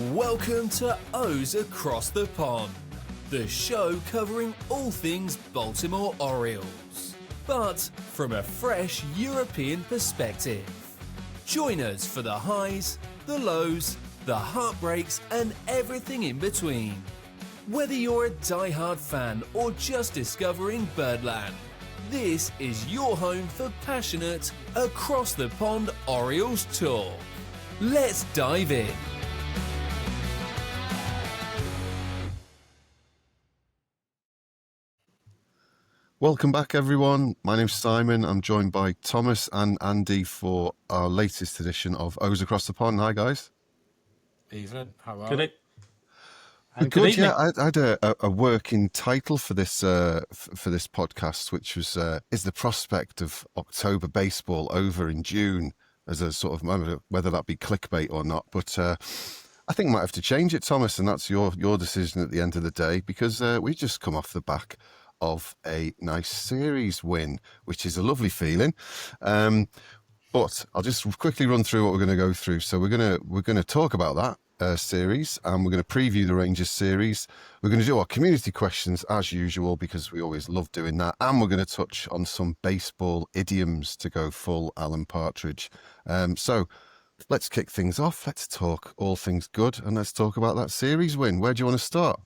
Welcome to O's Across the Pond, the show covering all things Baltimore Orioles, but from a fresh European perspective. Join us for the highs, the lows, the heartbreaks, and everything in between. Whether you're a die-hard fan or just discovering Birdland, this is your home for passionate, across-the-pond Orioles talk. Let's dive in. Welcome back, everyone. My name's Simon. I'm joined by Thomas and Andy for our latest edition of O's Across the Pond. Hi, guys. Evening. How are Good you? Good. Yeah, I had a working title for this podcast, which was "Is the prospect of October baseball over in June?" As a sort of, whether that be clickbait or not, but I think I might have to change it, Thomas, and that's your decision at the end of the day, because we just come off the back of a nice series win, which is a lovely feeling. But I'll just quickly run through what we're going to go through. So we're going to talk about that series, and we're going to preview the Rangers series. We're going to do our community questions as usual, because we always love doing that, and we're going to touch on some baseball idioms to go full Alan Partridge. So let's kick things off. Let's talk all things good, and let's talk about that series win. Where do you want to start?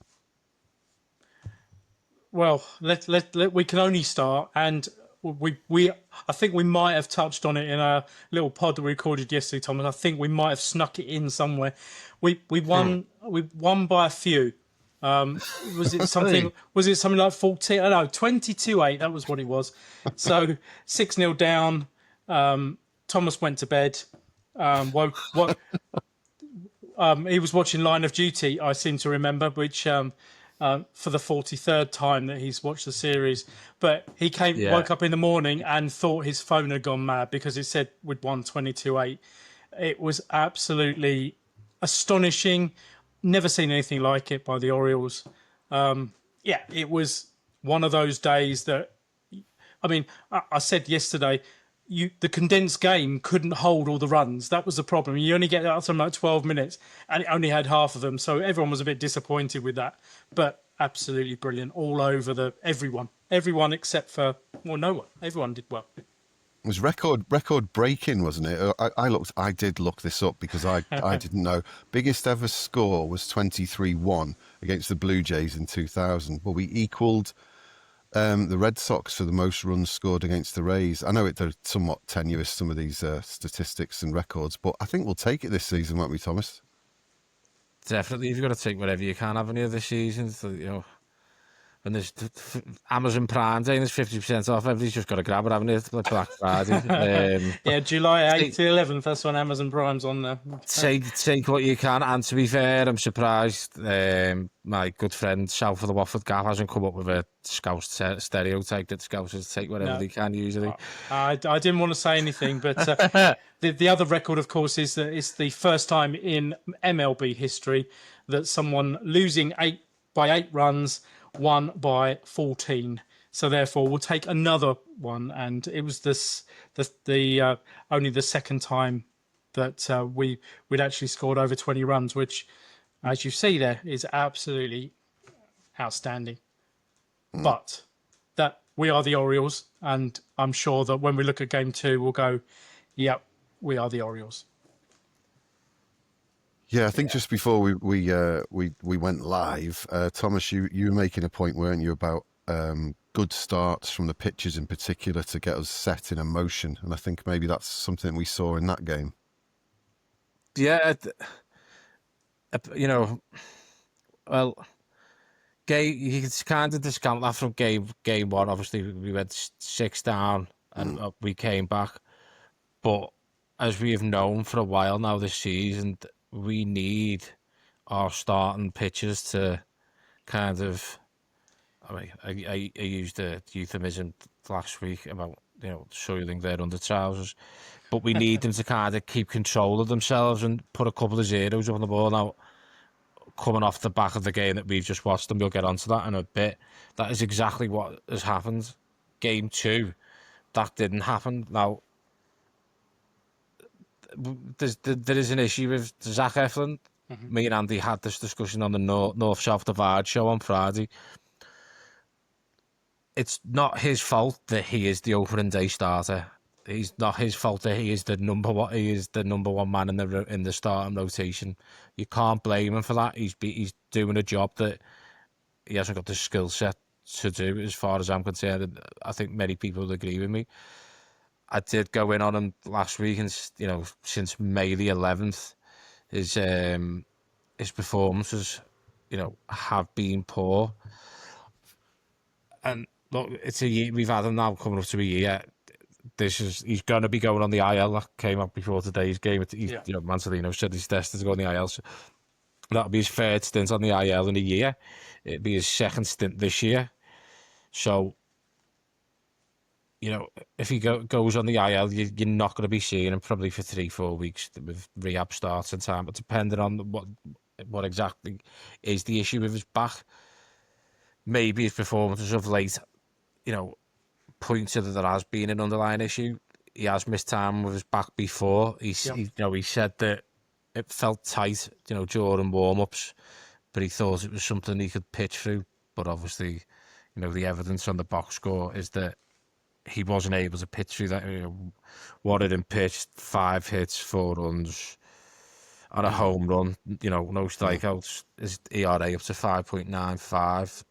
Well, we can only start, and I think we might have touched on it in a little pod that we recorded yesterday, Thomas. I think we might have snuck it in somewhere. We won by a few. Was it something? Was it something like 14? I know 22-8. That was what it was. So 6-0 down. Thomas went to bed. He was watching Line of Duty, I seem to remember, which. For the 43rd time that he's watched the series. But he woke up in the morning and thought his phone had gone mad because it said we'd won 22-8. It was absolutely astonishing. Never seen anything like it by the Orioles. It was one of those days that, I mean, I said yesterday, the condensed game couldn't hold all the runs. That was the problem. You only get out from like 12 minutes, and it only had half of them. So everyone was a bit disappointed with that. But absolutely brilliant all over everyone except for, well, no one. Everyone did well. It was record breaking, wasn't it? I did look this up because I didn't know. Biggest ever score was 23-1 against the Blue Jays in 2000. Well, we equaled the Red Sox for the most runs scored against the Rays. I know they're somewhat tenuous, some of these statistics and records, but I think we'll take it this season, won't we, Thomas? Definitely. You've got to take whatever you can, haven't you, this season? So, when there's Amazon Prime Day and there's 50% off, everybody's just got to grab it, haven't you? It's like Black Friday. July 8th to 11th, that's when Amazon Prime's on there. Take what you can, and to be fair, I'm surprised my good friend South of the Watford Gap hasn't come up with a Scouse stereotype that Scousers take whatever they can usually. I didn't want to say anything, but the other record, of course, is that it's the first time in MLB history that someone losing 8 runs won by 14. So therefore, we'll take another one, and it was only the second time that we'd actually scored over 20 runs, which, as you see there, is absolutely outstanding. But that we are the Orioles, and I'm sure that when we look at Game 2, we'll go, "Yep, we are the Orioles." Yeah, I think just before we went live, Thomas, you were making a point, weren't you, about good starts from the pitchers in particular to get us set in a motion, and I think maybe that's something we saw in that game. Yeah, well, you can kind of discount that from game one. Obviously, we went 6 down and we came back, but as we have known for a while now this season, we need our starting pitchers to kind of, I used the euphemism last week about, soiling their under trousers, but we need them to kind of keep control of themselves and put a couple of zeros on the ball. Now, coming off the back of the game that we've just watched, and we'll get onto that in a bit, that is exactly what has happened. Game 2, that didn't happen. Now, there is an issue with Zach Eflin. me and Andy had this discussion on the North-South Divide show on Friday. It's not his fault that he is the opening day starter. It's not his fault that he is the number one. He is the number one man in the starting rotation. You can't blame him for that. He's doing a job that he hasn't got the skill set to do, as far as I'm concerned. I think many people agree with me. I did go in on him last week, and since May the 11th, his performances, have been poor. And look, it's a year we've had him now coming up to a year. He's going to be going on the IL. That came up before today's game. Mansolino said he's destined to go on the IL. So that'll be his third stint on the IL in a year. It'll be his second stint this year. So, if he goes on the IL, you're not going to be seeing him probably for 3-4 weeks with rehab starts and time. But depending on what exactly is the issue with his back, maybe his performances of late, point to that there has been an underlying issue. He has missed time with his back before. He said that it felt tight, during warm-ups, but he thought it was something he could pitch through. But obviously, the evidence on the box score is that he wasn't able to pitch through that. Wanted him pitched 5 hits, 4 runs, and a home run. No strikeouts. His ERA up to 5.95.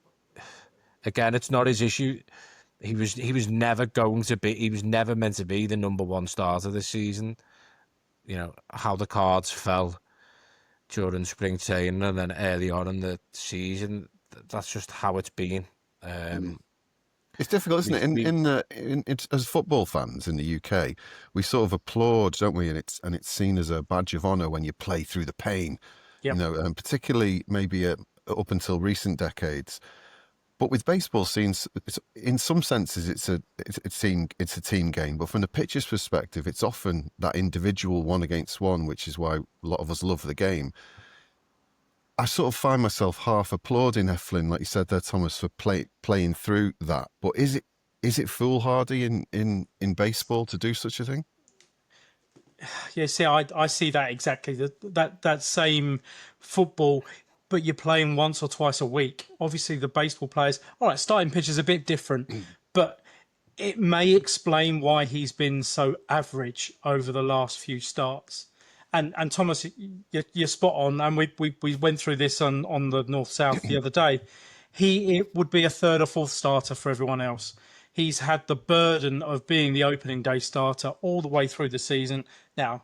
Again, it's not his issue. He was never going to be. He was never meant to be the number one starter this season. How the cards fell during spring training and then early on in the season. That's just how it's been. It's difficult, isn't it? As football fans in the UK, we sort of applaud, don't we? And it's seen as a badge of honour when you play through the pain. Yep. And particularly maybe up until recent decades. But with baseball, in some senses, it's a team game. But from the pitcher's perspective, it's often that individual one against one, which is why a lot of us love the game. I sort of find myself half applauding Eflin, like you said there, Thomas, for playing through that. But is it foolhardy in baseball to do such a thing? Yeah, see, I see that exactly. That same football, but you're playing once or twice a week. Obviously, the baseball players, all right, starting pitcher's a bit different, but it may explain why he's been so average over the last few starts. And Thomas, you're spot on. And we went through this on the North-South the other day. It would be a third or fourth starter for everyone else. He's had the burden of being the opening day starter all the way through the season. Now,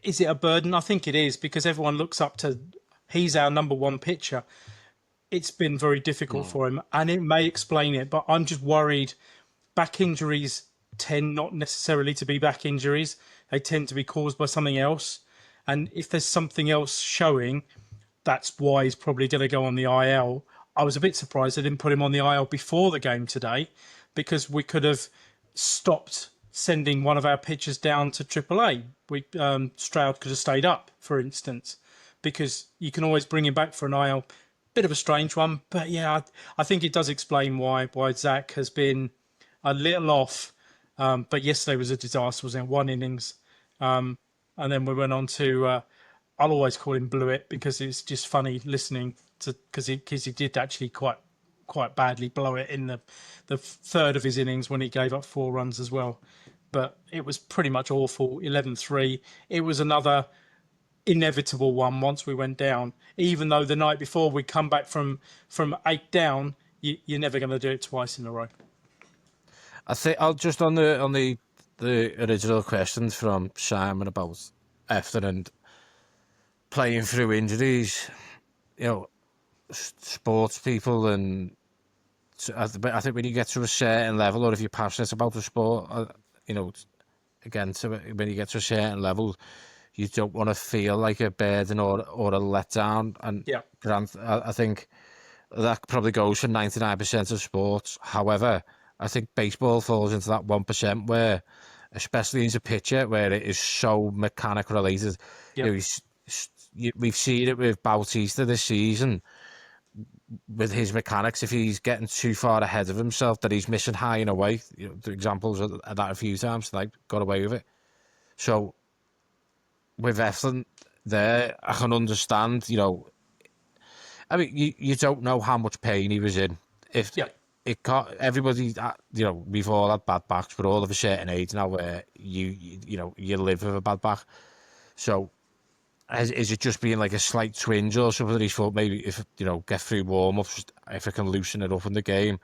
is it a burden? I think it is, because everyone looks up to, he's our number one pitcher. It's been very difficult for him, and it may explain it, but I'm just worried. Back injuries tend not necessarily to be back injuries. They tend to be caused by something else. And if there's something else showing, that's why he's probably going to go on the IL. I was a bit surprised they didn't put him on the IL before the game today, because we could have stopped sending one of our pitchers down to AAA. Stroud could have stayed up, for instance, because you can always bring him back for an IL. Bit of a strange one, but yeah, I think it does explain why Zach has been a little off. But yesterday was a disaster. Was in 1 innings, and then we went on to. I'll always call him Blew It, because it's just funny listening to, because he did actually quite badly blow it in the third of his innings when he gave up 4 runs as well. But it was pretty much awful. 11-3. It was another inevitable one once we went down. Even though the night before we come back from 8 down, you're never going to do it twice in a row. I think I'll just on the original questions from Simon about Eflin and playing through injuries. Sports people, and I think when you get to a certain level, or if you're passionate about the sport, again, when you get to a certain level, you don't want to feel like a burden or a letdown. And Grant, I think that probably goes for 99% of sports. However, I think baseball falls into that 1% where, especially as a pitcher, where it is so mechanic related. Yep. We've seen it with Bautista this season, with his mechanics. If he's getting too far ahead of himself, that he's missing high and away. The examples of that a few times, like got away with it. So with Eflin, there. I can understand, you know. I mean, you don't know how much pain he was in. If it got everybody, you know, we've all had bad backs, but all of a certain age now where you know you live with a bad back. So, is it just being like a slight twinge or something that he thought maybe if you know get through warm ups, if I can loosen it up in the game?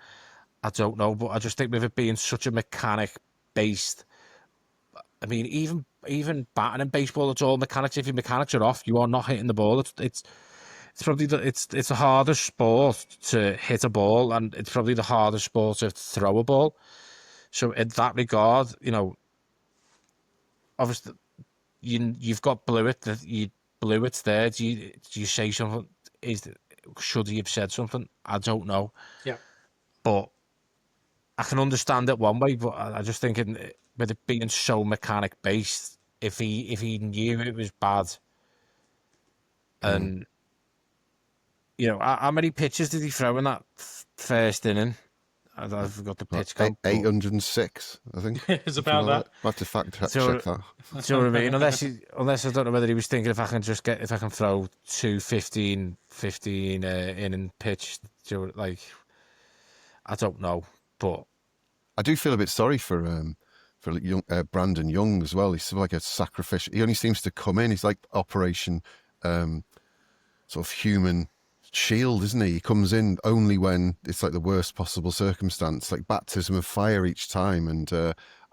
I don't know, but I just think with it being such a mechanic based. I mean, even batting in baseball, it's all mechanics. If your mechanics are off, you are not hitting the ball. It's probably it's the hardest sport to hit a ball, and it's probably the hardest sport to throw a ball. So in that regard, you know, obviously you've got Blewett Blewett's there. Do you say something? Should he have said something? I don't know. Yeah, but I can understand it one way, but I just think with it being so mechanic based, if he knew it was bad, and you know how many pitches did he throw in that first inning? I forgot the pitch count. 806, I think. it's about that. I have to fact check that. Do you know what I mean? Unless I don't know whether he was thinking if I can throw 15 inning pitch, like I don't know, but I do feel a bit sorry for Brandon Young as well. He's sort of like a sacrificial. He only seems to come in. He's like Operation sort of human shield, isn't he? He comes in only when it's like the worst possible circumstance, like baptism of fire each time. And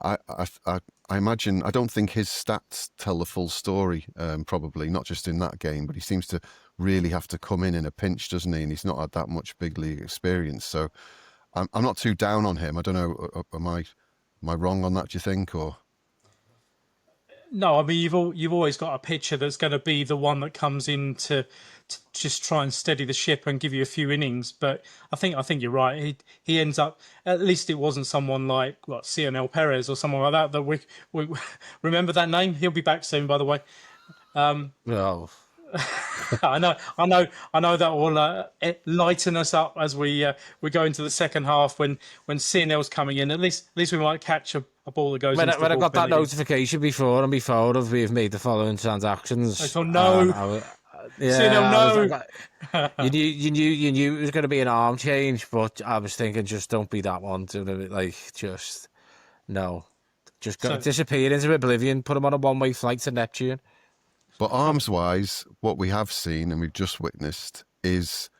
I imagine, I don't think his stats tell the full story, probably, not just in that game, but he seems to really have to come in a pinch, doesn't he? And he's not had that much big league experience. So I'm not too down on him. I don't know, am I wrong on that, do you think? Or no, I mean you've always got a pitcher that's going to be the one that comes in to just try and steady the ship and give you a few innings. But I think you're right. He ends up, at least it wasn't someone like Cionel Perez or someone like that we remember that name. He'll be back soon, by the way. well. I know that will lighten us up as we go into the second half when Cionel's coming in. At least we might catch a ball that goes. When I got that notification before we've made the following transactions. I thought no. Yeah, no. You knew it was going to be an arm change, but I was thinking just don't be that one. Just disappear into oblivion. Put him on a one-way flight to Neptune. But arms-wise, what we have seen and we've just witnessed was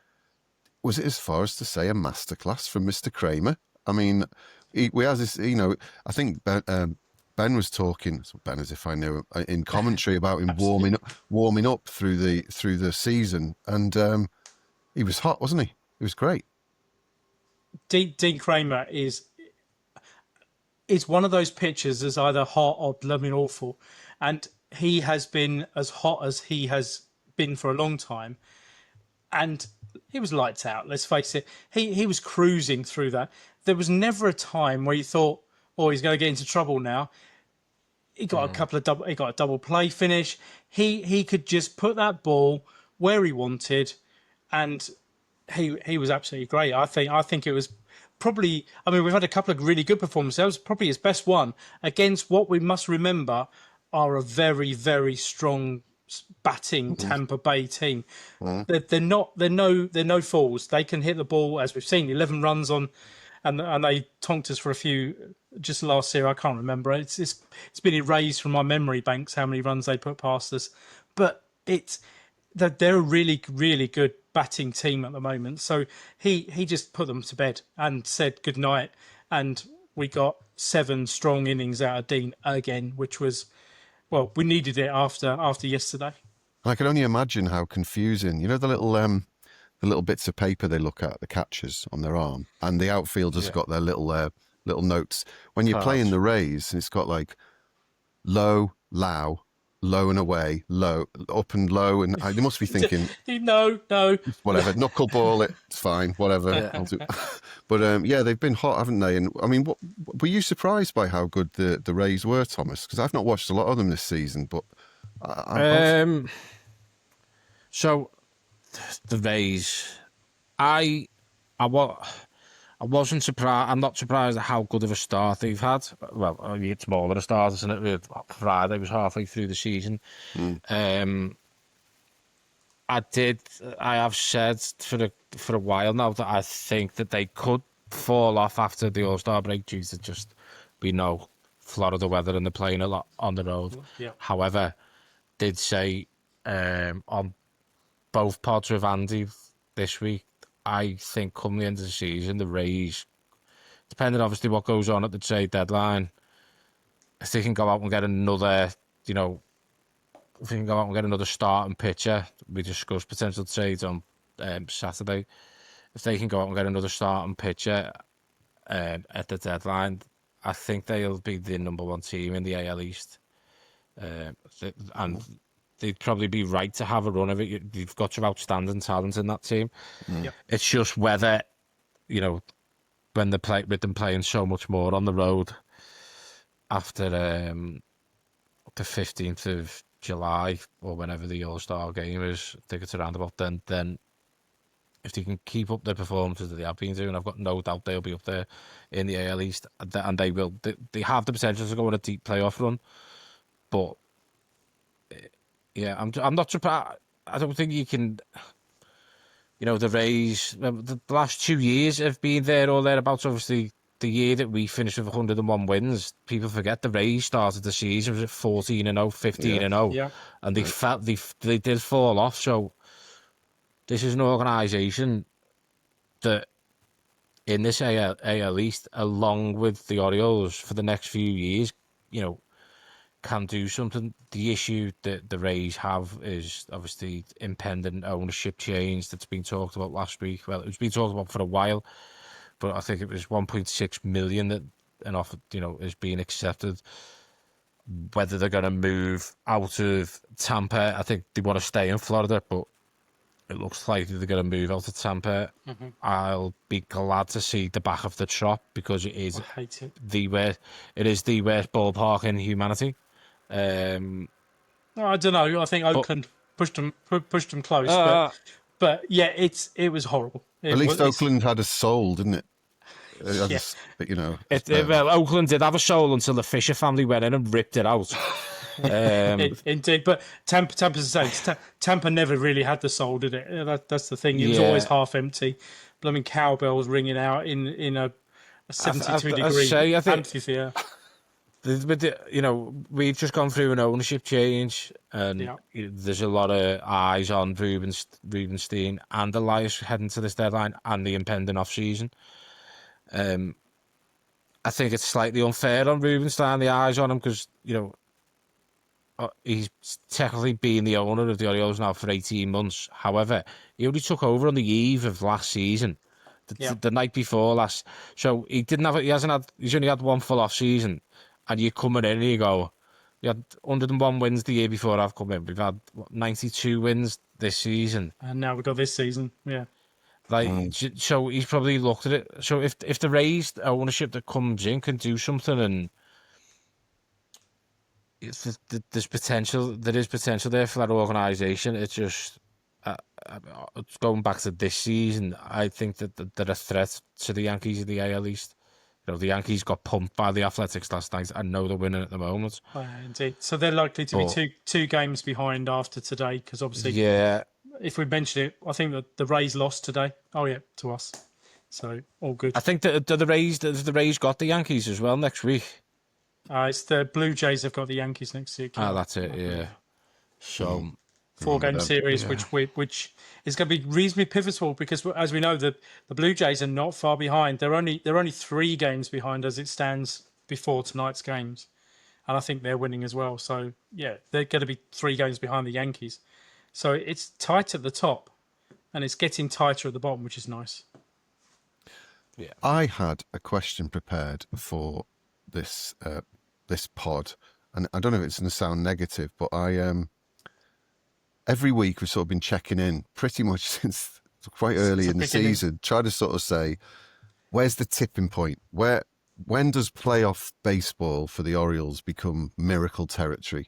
it as far as to say a masterclass from Mr. Kramer? I mean, we have this, you know, I think Ben was talking, Ben as if I knew him, in commentary about him warming up through the season, and he was hot, wasn't he? It was great. Dean Kramer is one of those pitchers that's either hot or blooming awful, and he has been as hot as he has been for a long time, and he was lights out. Let's face it. He was cruising through that. There was never a time where you thought, "Oh, he's going to get into trouble now." He got he got a double play finish. He could just put that ball where he wanted, and he was absolutely great. I think it was probably. I mean, we've had a couple of really good performances. That was probably his best one against what we must remember are a very, very strong batting Tampa Bay team. They're no fools. They can hit the ball, as we've seen, 11 runs on, and they tonked us for a few just last year. I can't remember. It's been erased from my memory banks how many runs they put past us. But they're a really, really good batting team at the moment. So he just put them to bed and said good night, and we got 7 strong innings out of Dean again, which was. Well, we needed it after yesterday. I can only imagine how confusing. You know the little bits of paper they look at, the catchers on their arm, and the outfielders have got their little notes. When you're playing the Rays, it's got like low, low, low and away, low, up and low, and they must be thinking, no, whatever, knuckleball it, it's fine, whatever. Yeah. I'll do. But yeah, they've been hot, haven't they? And I mean, were you surprised by how good the Rays were, Thomas? Because I've not watched a lot of them this season, but so the Rays, I wasn't surprised. I'm not surprised at how good of a start they've had. Well, it's smaller a start, isn't it? Friday was halfway through the season. I have said for a while now that I think that they could fall off after the All-Star break due to just, we know, Florida weather and they're playing a lot on the road. Yeah. However, did say on both pods with Andy this week, I think come the end of the season, the Rays, depending obviously what goes on at the trade deadline, if they can go out and get another, if they can go out and get another starting pitcher, we discussed potential trades on Saturday. If they can go out and get another starting pitcher at the deadline, I think they'll be the number one team in the AL East. And they'd probably be right to have a run of it. You've got some outstanding talent in that team. Yep. It's just whether, when they play with them playing so much more on the road after the 15th of July or whenever the All-Star game is, I think it's around about then if they can keep up their performances that they have been doing, I've got no doubt they'll be up there in the AL East, and they will. They have the potential to go on a deep playoff run, but yeah, I'm not surprised. I don't think you can. The Rays, the last 2 years have been there or thereabouts. Obviously, the year that we finished with 101 wins, people forget the Rays started the season was at 14-0, 15-0, and they did fall off. So this is an organisation that in this AL East, along with the Orioles for the next few years, can do something. The issue that the Rays have is obviously impending ownership change that's been talked about last week. Well, it's been talked about for a while, but I think it was 1.6 million that an offer, is being accepted. Whether they're going to move out of Tampa, I think they want to stay in Florida, but it looks like they're going to move out of Tampa. Mm-hmm. I'll be glad to see the back of the Trop because it is the worst ballpark in humanity. I don't know. I think Oakland pushed them close, but yeah, it was horrible. At least Oakland had a soul, didn't it? Well, Oakland did have a soul until the Fisher family went in and ripped it out. Indeed, but Tampa's the same. Tampa never really had the soul, did it? That's the thing. It was always half empty. Blooming cowbells ringing out in a 72-degree amphitheatre. We've just gone through an ownership change, and there's a lot of eyes on Rubenstein and Elias heading to this deadline and the impending off season. I think it's slightly unfair on Rubenstein, the eyes on him, because he's technically been the owner of the Orioles now for 18 months. However, he only took over on the eve of last season, the night before last. So he's only had one full off season. And you come in and you go, you had 101 wins the year before I've come in. We've had 92 wins this season. And now we've got this season, yeah. So he's probably looked at it. So if the raised ownership that comes in can do something, and there's potential, there is potential there for that organisation. It's just going back to this season. I think that they're a threat to the Yankees in the AL East. The Yankees got pumped by the Athletics last night. I know they're winning at the moment. Indeed. So they're likely to be two games behind after today, because obviously, if we mention it, I think that the Rays lost today. Oh yeah, to us. So all good. I think that the Rays got the Yankees as well next week. It's the Blue Jays have got the Yankees next week. That's it. Yeah. So. 4-game series, which is going to be reasonably pivotal, because as we know, the Blue Jays are not far behind. They're only 3 games behind as it stands before tonight's games, and I think they're winning as well. So yeah, they're going to be 3 games behind the Yankees. So it's tight at the top, and it's getting tighter at the bottom, which is nice. Yeah, I had a question prepared for this pod, and I don't know if it's going to sound negative, but every week we've sort of been checking in pretty much since quite early in the season, try to sort of say, where's the tipping point? When does playoff baseball for the Orioles become miracle territory?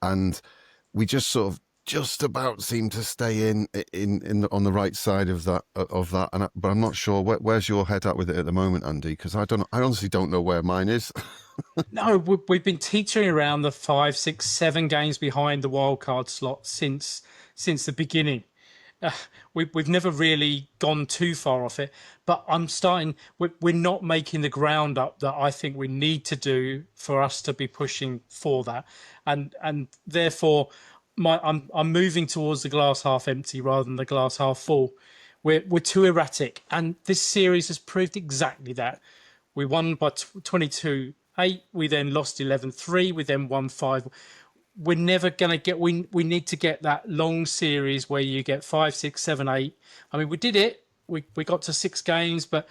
And we just about seem to stay in on the right side of that. But I'm not sure where's your head at with it at the moment, Andy? Because I honestly don't know where mine is. No, we've been teetering around the 5, 6, 7 games behind the wild card slot since the beginning. we've never really gone too far off it. But I'm starting. We're not making the ground up that I think we need to do for us to be pushing for that, and therefore, I'm moving towards the glass half empty rather than the glass half full. We're too erratic, and this series has proved exactly that. We won by 22-8. We then lost 11-3. We then won 5. We're never going to get. We need to get that long series where you get 5, 6, 7, 8. I mean, we did it. We got to 6 games, but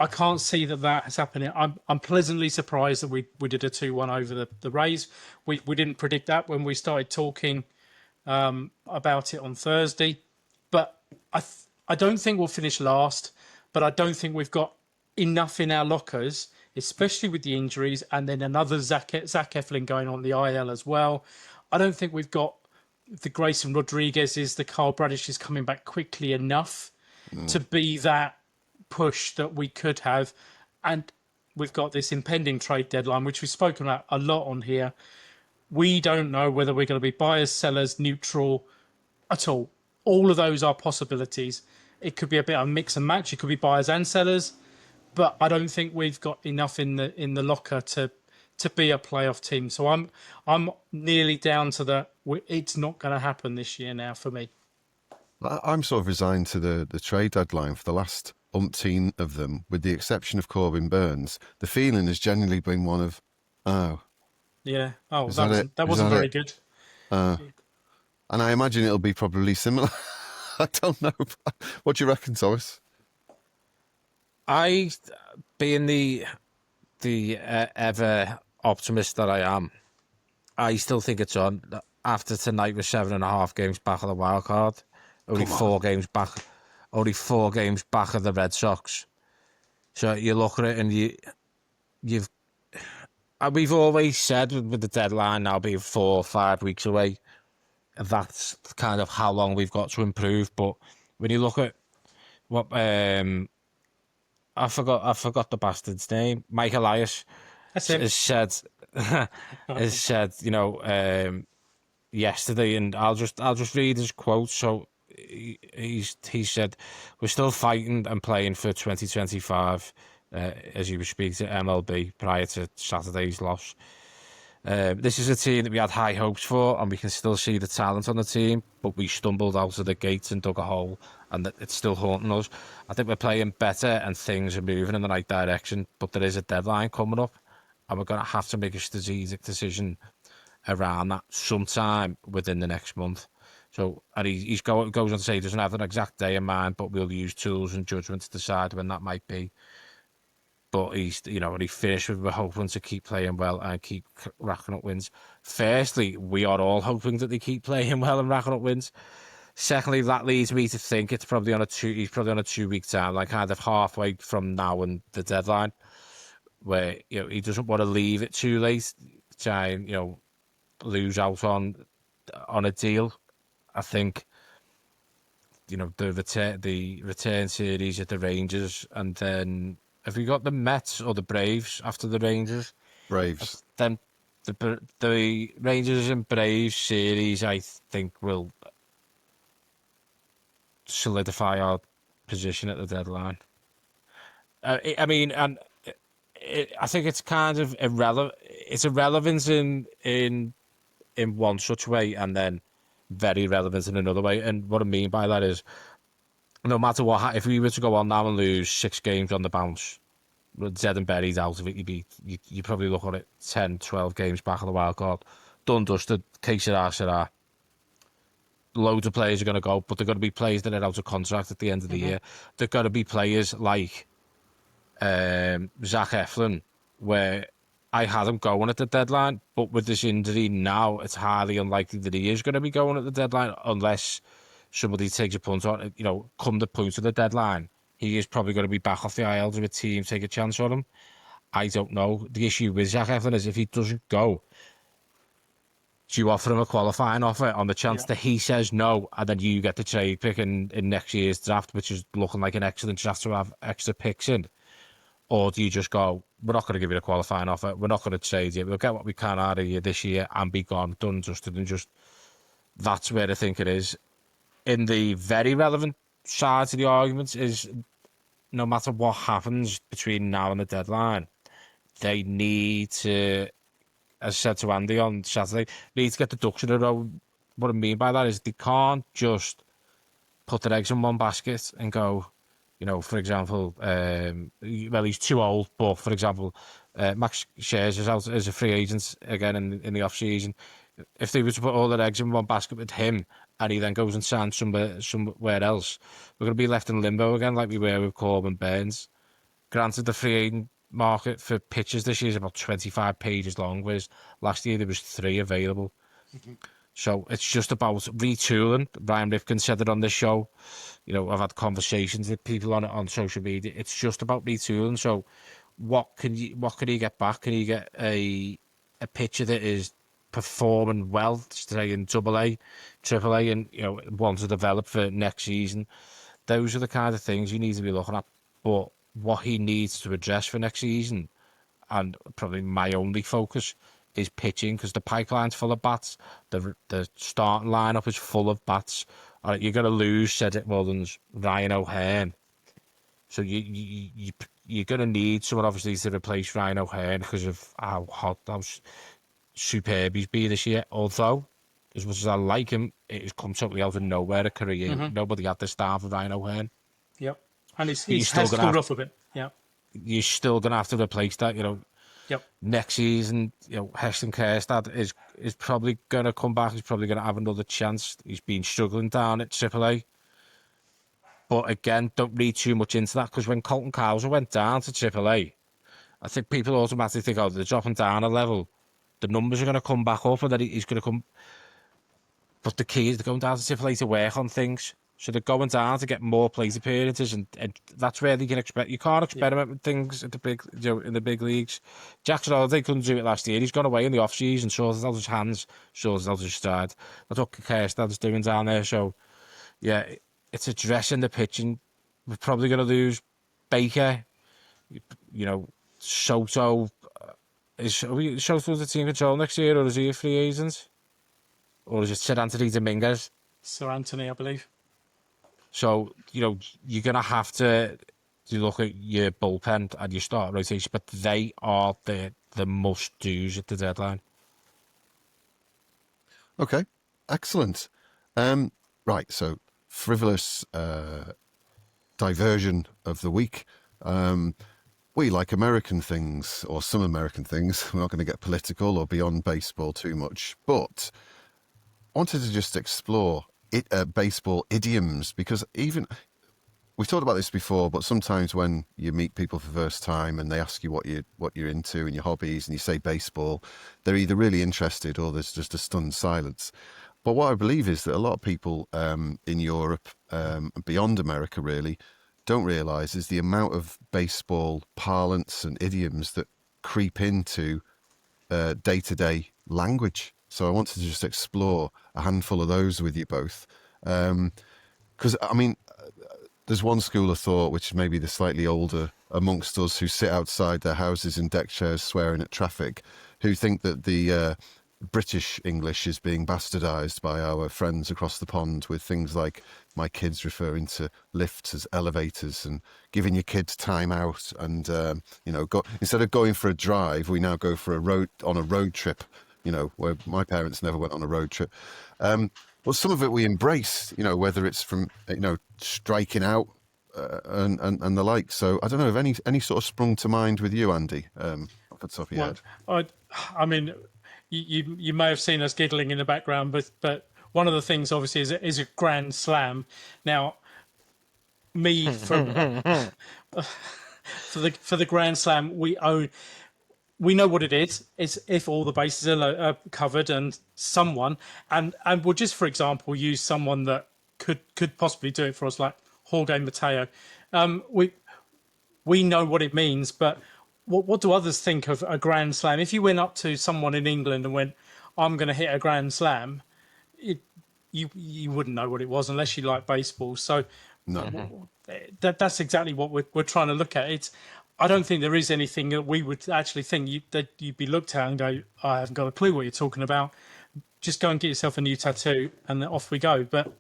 I can't see that has happened. I'm pleasantly surprised that we did a 2-1 over the Rays. We didn't predict that when we started talking about it on Thursday, but I don't think we'll finish last. But I don't think we've got enough in our lockers, especially with the injuries, and then another Zach Eflin going on the IL as well. I don't think we've got the Grayson Rodriguez's, the Carl Bradish's coming back quickly enough to be that push that we could have. And we've got this impending trade deadline, which we've spoken about a lot on here. We don't know whether we're going to be buyers, sellers, neutral at all. All of those are possibilities. It could be a bit of a mix and match. It could be buyers and sellers. But I don't think we've got enough in the locker to be a playoff team. So I'm nearly down to it's not going to happen this year now for me. I'm sort of resigned to the trade deadline for the last umpteen of them, with the exception of Corbin Burns. The feeling has generally been one of, yeah, that wasn't very good. And I imagine it'll be probably similar. I don't know. What do you reckon, Thomas? Being the ever optimist that I am, I still think it's on. After tonight, we're 7.5 games back of the wild card. Only 4 games back. Only 4 games back of the Red Sox. So you look at it and we've always said with the deadline now being 4 or 5 weeks away, that's kind of how long we've got to improve. But when you look at what I forgot the bastard's name. Mike Elias has said, yesterday, and I'll just read his quote. So he said, "We're still fighting and playing for 2025." As he was speaking to MLB prior to Saturday's loss. This is a team that we had high hopes for, and we can still see the talent on the team, but we stumbled out of the gates and dug a hole, and it's still haunting us. I think we're playing better and things are moving in the right direction, but there is a deadline coming up, and we're going to have to make a strategic decision around that sometime within the next month. So, and he goes on to say he doesn't have an exact day in mind, but we'll use tools and judgment to decide when that might be. But when he finished with, we're hoping to keep playing well and keep racking up wins. Firstly, we are all hoping that they keep playing well and racking up wins. Secondly, that leads me to think he's probably on a 2-week time, like kind of halfway from now and the deadline, where he doesn't want to leave it too late, try and lose out on a deal. I think the return series at the Rangers, and then have we got the Mets or the Braves after the Rangers? Braves. Then the Rangers and Braves series, I think, will solidify our position at the deadline. I think it's kind of irrelevant. It's irrelevant in one such way, and then very relevant in another way. And what I mean by that is, no matter what, if we were to go on now and lose 6 games on the bounce, Zed and Berry's out of it, you probably look at it 10, 12 games back of the wild card. Done, dusted, que sera. Loads of players are going to go, but they're going to be players that are out of contract at the end of the year. They're going to be players like Zach Eflin, where I had him going at the deadline, but with this injury now, it's highly unlikely that he is going to be going at the deadline unless somebody takes a punt on it. Come the point of the deadline, he is probably going to be back off the IL to a team take a chance on him. I don't know. The issue with Zach Eflin is if he doesn't go, do you offer him a qualifying offer on the chance that he says no, and then you get the trade pick in next year's draft, which is looking like an excellent draft to have extra picks in? Or do you just go, we're not going to give you a qualifying offer, we're not going to trade you, we'll get what we can out of you this year and be gone, done, dusted, and just... That's where I think it is. in the very relevant side to the argument is no matter what happens between now and the deadline, they need to, as I said to Andy on Saturday, need to get the ducks in a row. What I mean by that is they can't just put their eggs in one basket and go, for example, well, he's too old, but for example, Max Scherzer is out as a free agent again in the off season. If they were to put all their eggs in one basket with him, and he then goes and signs somewhere else, we're going to be left in limbo again, like we were with Corbin Burns. Granted, the free agent market for pitchers this year is about 25 pages long, whereas last year there was 3 available. So it's just about retooling. Ryan Ripken said it on this show. I've had conversations with people on social media. It's just about retooling. So what can he get back? Can he get a pitcher that is performing well, say in AA, AAA, and wants to develop for next season? Those are the kind of things you need to be looking at. But what he needs to address for next season, and probably my only focus, is pitching, because the pipeline's full of bats. The starting lineup is full of bats. You're going to lose Cedric Mullins, Ryan O'Hearn. So you're going to need someone, obviously, to replace Ryan O'Hearn because of how superb he's been this year. Although, as much as I like him, it has come totally out of nowhere, a career. Nobody had the start of Ryan O'Hearn. Yep. And he's has cooled off a bit. Yeah. You're still going to have to replace that, Yep. Next season, Heston Kjerstad is probably going to come back. He's probably going to have another chance. He's been struggling down at AAA. But again, don't read too much into that, because when Colton Cowser went down to AAA, I think people automatically think, oh, they're dropping down a level. The numbers are going to come back up, and that he's going to come. But the key is they're going down to AAA to work on things. So they're going down to get more plate appearances, and that's where they can expect. You can't experiment with things at the big, in the big leagues. Jackson Holiday couldn't do it last year. He's gone away in the off season, sorted out his hands, sorted out his stride. That's what Kjerstad's doing down there. So yeah, it's addressing the pitching. We're probably going to lose Baker. Soto. Is Soto the team control next year, or is he a free agent? Or is it Sir Anthony Dominguez? Sir Anthony, I believe. So, you're going to have to look at your bullpen and your start rotation, but they are the must-dos at the deadline. Okay, excellent. Right, so frivolous diversion of the week. We like American things, or some American things. We're not going to get political or beyond baseball too much, but I wanted to just explore baseball idioms, because even we've talked about this before, but sometimes when you meet people for the first time and they ask you what you're into and your hobbies, and you say baseball, they're either really interested or there's just a stunned silence. But what I believe is that a lot of people in Europe, beyond America really, don't realise is the amount of baseball parlance and idioms that creep into day-to-day language. So I wanted to just explore a handful of those with you both. Because, there's one school of thought, which may be the slightly older amongst us, who sit outside their houses in deck chairs swearing at traffic, who think that the British English is being bastardised by our friends across the pond, with things like my kids referring to lifts as elevators and giving your kids time out. And, instead of going for a drive, we now go for a road trip. Where my parents never went on a road trip. Well, some of it we embrace, whether it's from, striking out and the like. So I don't know if any sort of sprung to mind with you, Andy, off the top of your head. You may have seen us giggling in the background, but one of the things obviously is a grand slam. Now, for the grand slam, we know what it is. It's if all the bases are covered and we'll just, for example, use someone that could possibly do it for us, like Jorge Mateo. We know what it means, but what do others think of a grand slam? If you went up to someone in England and went, "I'm going to hit a grand slam," you wouldn't know what it was unless you like baseball. So no. That's exactly what we're trying to look at. I don't think there is anything that we would actually think that you'd be looked at and go, I haven't got a clue what you're talking about. Just go and get yourself a new tattoo and off we go. But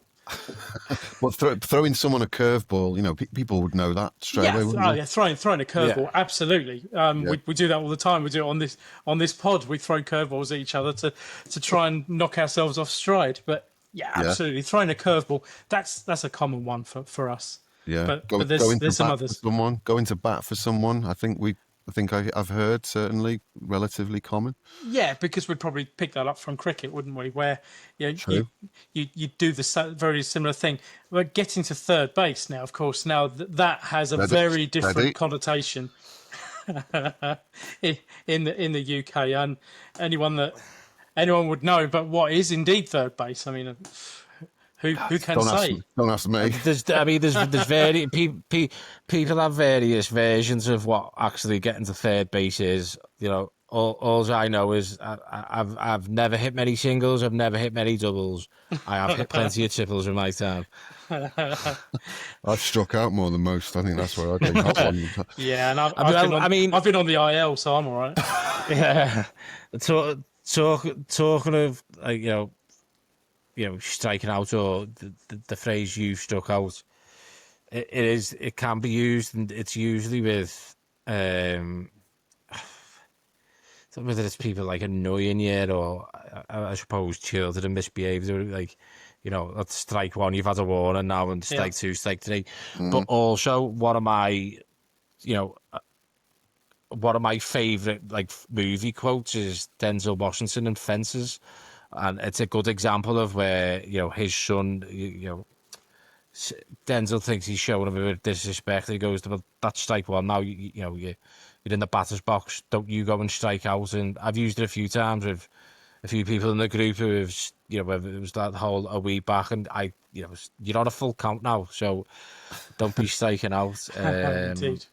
Well, throwing someone a curveball, you know, people would know that straight away, wouldn't they? Yeah, throwing a curveball, absolutely. We do that all the time. We do it on this pod. We throw curveballs at each other to try and knock ourselves off stride. But yeah, absolutely, throwing a curveball, that's a common one for us. Yeah, But going there's some for others. someone, going to bat for someone. I've heard certainly relatively common. Yeah, because we'd probably pick that up from cricket, wouldn't we? Where True. you do the very similar thing. We're getting to third base now, of course. Now that has a very different connotation in the UK, and anyone would know. But what is indeed third base? I mean, who can say? Don't ask me. There's people have various versions of what actually getting to third base is. You know, all I know is I've never hit many singles. I've never hit many doubles. I have hit plenty of triples in my time. I've struck out more than most. I think that's where I think. Yeah, and I've been on the IL, so I'm all right. Yeah, talking of like, striking out, or the phrase "you struck out," it can be used, and it's usually with whether it's people like annoying you, or I suppose children and misbehaviour, like, that's strike one, you've had a warning now, and strike two, strike three. But also one of my favourite like movie quotes is Denzel Washington in Fences. And it's a good example of where, his son, Denzel thinks he's showing him a bit of disrespect. He goes, well, that's strike one. Now, you're in the batter's box. Don't you go and strike out. And I've used it a few times with a few people in the group who have, whether it was that whole a week back, and you're on a full count now. So don't be striking out. Indeed.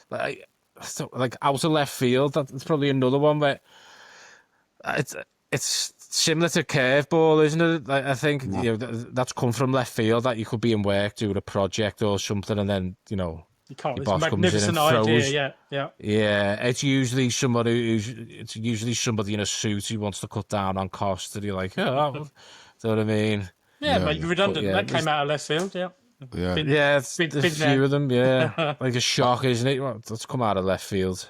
Like out of left field, that's probably another one where it's similar to curveball, isn't it? Like, I think that's come from left field, that you could be in work doing a project or something, and then you can't. Your It's a boss comes in magnificent and throws. idea. Yeah. Yeah, it's usually somebody in a suit who wants to cut down on costs, and you're like, oh, you know what I mean? Yeah, make you redundant. That came out of left field. Yeah. There's a few of them. Yeah, like a shock, isn't it? Well, that's come out of left field.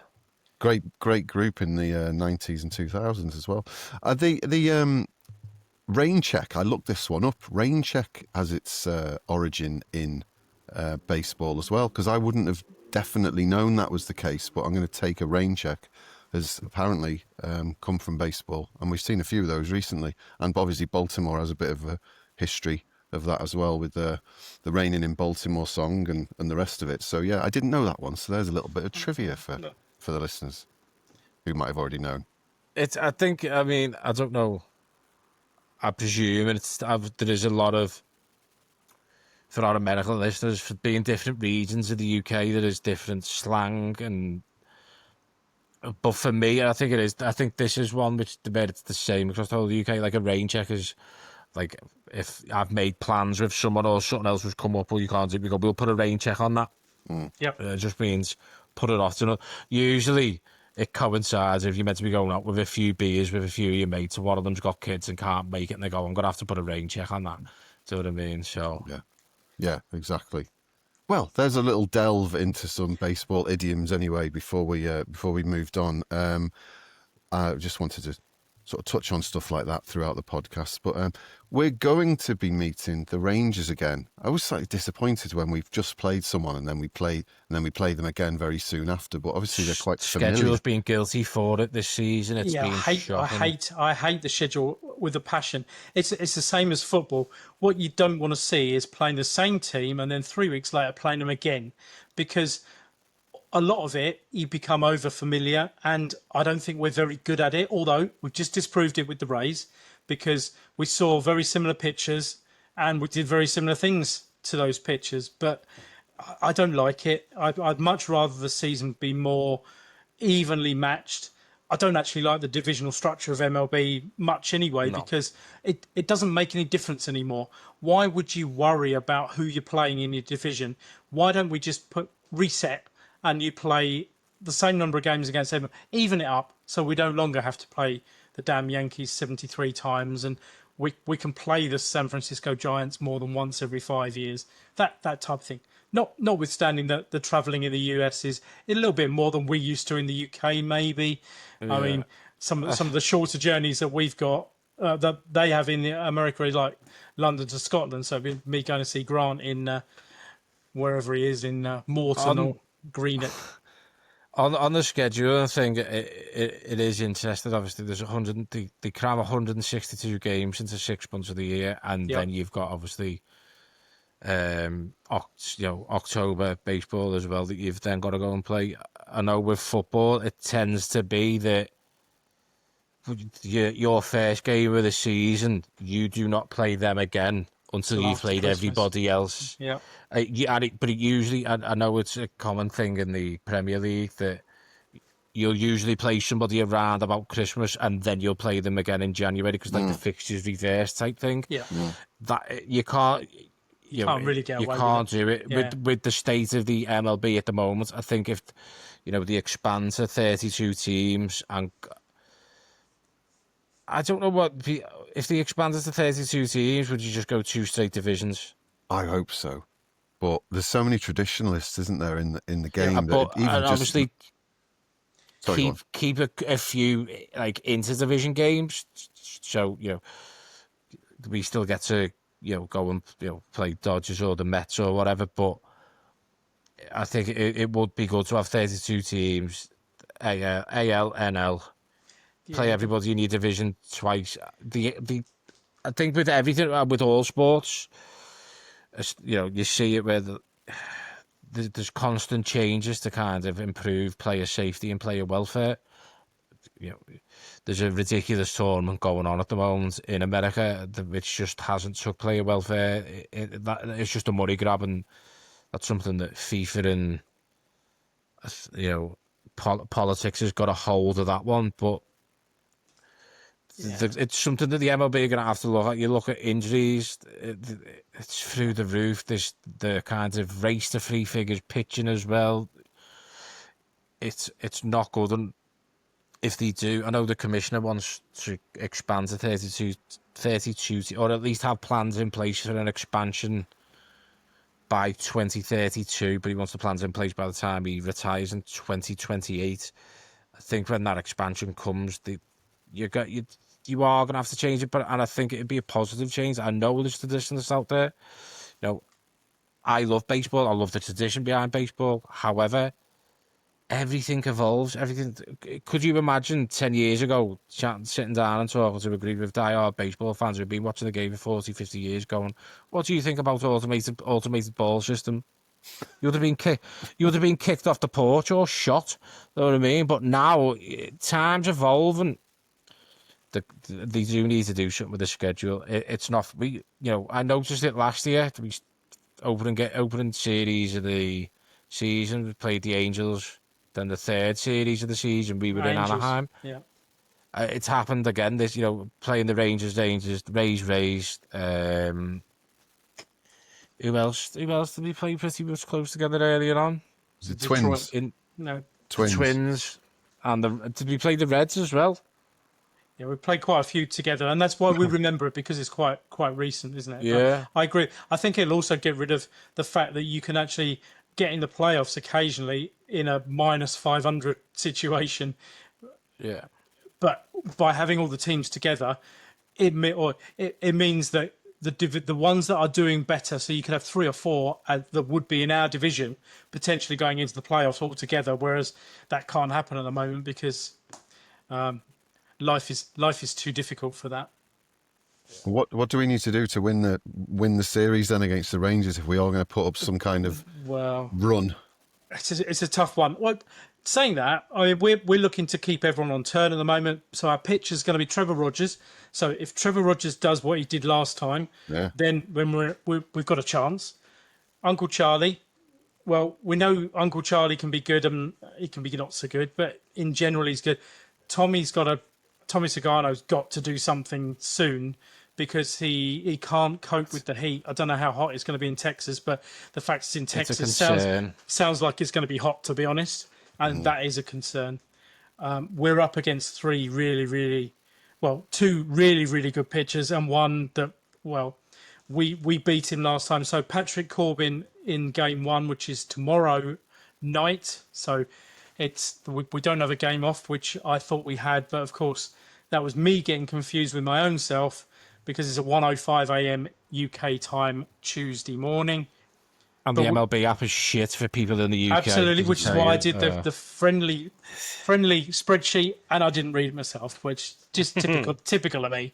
Great group in the 90s and 2000s as well. The rain check, I looked this one up. Rain check has its origin in baseball as well, because I wouldn't have definitely known that was the case, but I'm going to take a rain check has apparently come from baseball, and we've seen a few of those recently. And obviously Baltimore has a bit of a history of that as well, with the Raining in Baltimore song and the rest of it. So yeah, I didn't know that one, so there's a little bit of trivia for the listeners who might have already known. I don't know. I presume there is a lot of, for our American listeners, for being different regions of the UK, there is different slang, but for me, I think this is one which it's the same across the whole UK. Like a rain check is like, if I've made plans with someone or something else has come up, or you can't do, we'll put a rain check on that. Yep. It just means put it off. Usually it coincides if you're meant to be going out with a few beers with a few of your mates, and one of them's got kids and can't make it, and they go, I'm going to have to put a rain check on that. Do you know what I mean? So yeah, exactly. Well, there's a little delve into some baseball idioms anyway before we moved on. I just wanted to sort of touch on stuff like that throughout the podcast, but we're going to be meeting the Rangers again. I was slightly disappointed when we've just played someone and then we play them again very soon after, but obviously they're quite familiar. Schedule's been guilty for it this season. It's been shocking. I hate the schedule with a passion. It's the same as football. What you don't want to see is playing the same team and then 3 weeks later playing them again, because a lot of it, you become over familiar, and I don't think we're very good at it, although we've just disproved it with the Rays, because we saw very similar pitches and we did very similar things to those pitches. But I don't like it. I'd much rather the season be more evenly matched. I don't actually like the divisional structure of MLB much anyway, because it doesn't make any difference anymore. Why would you worry about who you're playing in your division? Why don't we just reset and you play the same number of games against them, even it up, so we no longer have to play the damn Yankees 73 times, and we can play the San Francisco Giants more than once every 5 years. That type of thing. Notwithstanding that the travelling in the US is a little bit more than we used to in the UK, maybe. Yeah. I mean, some of the shorter journeys that we've got that they have in America is like London to Scotland. So me going to see Grant in wherever he is in Morton or Greenock. On the schedule, I think it is interesting. Obviously, there's 100. They cram 162 games into 6 months of the year, and then you've got obviously, October baseball as well that you've then got to go and play. I know with football, it tends to be that your first game of the season, you do not play them again until you've played everybody else. Yeah. But it usually, I know it's a common thing in the Premier League that you'll usually play somebody around about Christmas and then you'll play them again in January because the fixtures reverse type thing. Yeah. That you can't. You can't really get away with it. You can't do it with the state of the MLB at the moment. I think if they expand to 32 teams, and I don't know if they expanded to 32 teams, would you just go 2 straight divisions? I hope so, but there's so many traditionalists, isn't there, in the game? Yeah, that even obviously keep a few like inter-division games, so we still get to go and play Dodgers or the Mets or whatever. But I think it would be good to have 32 teams, AL, NL. Play everybody in your division twice. I think with everything, with all sports, you see it where there's constant changes to kind of improve player safety and player welfare. There's a ridiculous tournament going on at the moment in America which just hasn't took player welfare. It's just a money grab, and that's something that FIFA and politics has got a hold of that one, but. Yeah. It's something that the MLB are going to have to look at. You look at injuries, it's through the roof. There's the kind of race to 3 figures pitching as well. It's not good. And if they do, I know the commissioner wants to expand to 32, or at least have plans in place for an expansion by 2032, but he wants the plans in place by the time he retires in 2028. I think when that expansion comes, you are going to have to change it, and I think it'd be a positive change. I know there's traditionalists out there. I love baseball. I love the tradition behind baseball. However, everything evolves. Everything. Could you imagine 10 years ago sitting down and talking to a group of diehard baseball fans who've been watching the game for 40, 50 years going, what do you think about automated ball system? You would have been kicked off the porch or shot. You know what I mean? But now, time's evolving. They do need to do something with the schedule. It's not. I noticed it last year. We opening series of the season. We played the Angels. Then the 3rd series of the season, we were in Anaheim. Yeah, it's happened again. This, playing the Rangers, Rays. Who else? Did we play pretty much close together earlier on? Was it Twins? Twins. And did we play the Reds as well? Yeah, we played quite a few together, and that's why we remember it, because it's quite recent, isn't it? Yeah. But I agree. I think it'll also get rid of the fact that you can actually get in the playoffs occasionally in a minus 500 situation. Yeah. But by having all the teams together, it means that the ones that are doing better, so you could have 3 or 4 that would be in our division potentially going into the playoffs altogether, whereas that can't happen at the moment because life is too difficult for that. What do we need to do to win the series then against the Rangers if we are going to put up some kind of run? It's a tough one. Well, saying that, we're looking to keep everyone on turn at the moment. So our pitch is going to be Trevor Rogers. So if Trevor Rogers does what he did last time, then when we've got a chance. Uncle Charlie, well, we know Uncle Charlie can be good and he can be not so good, but in general he's good. Tommy Sagano's got to do something soon because he can't cope with the heat. I don't know how hot it's going to be in Texas, but the fact it's in Texas sounds like it's going to be hot, to be honest, and that is a concern. We're up against 3 really, really two really, really good pitchers and one that, we beat him last time. So Patrick Corbin in game one, which is tomorrow night. So we don't have a game off, which I thought we had. But of course, that was me getting confused with my own self because it's a 1:05 a.m. UK time Tuesday morning. And the MLB app is shit for people in the UK. Absolutely, which is why I did the friendly spreadsheet, and I didn't read it myself, which just typical of me.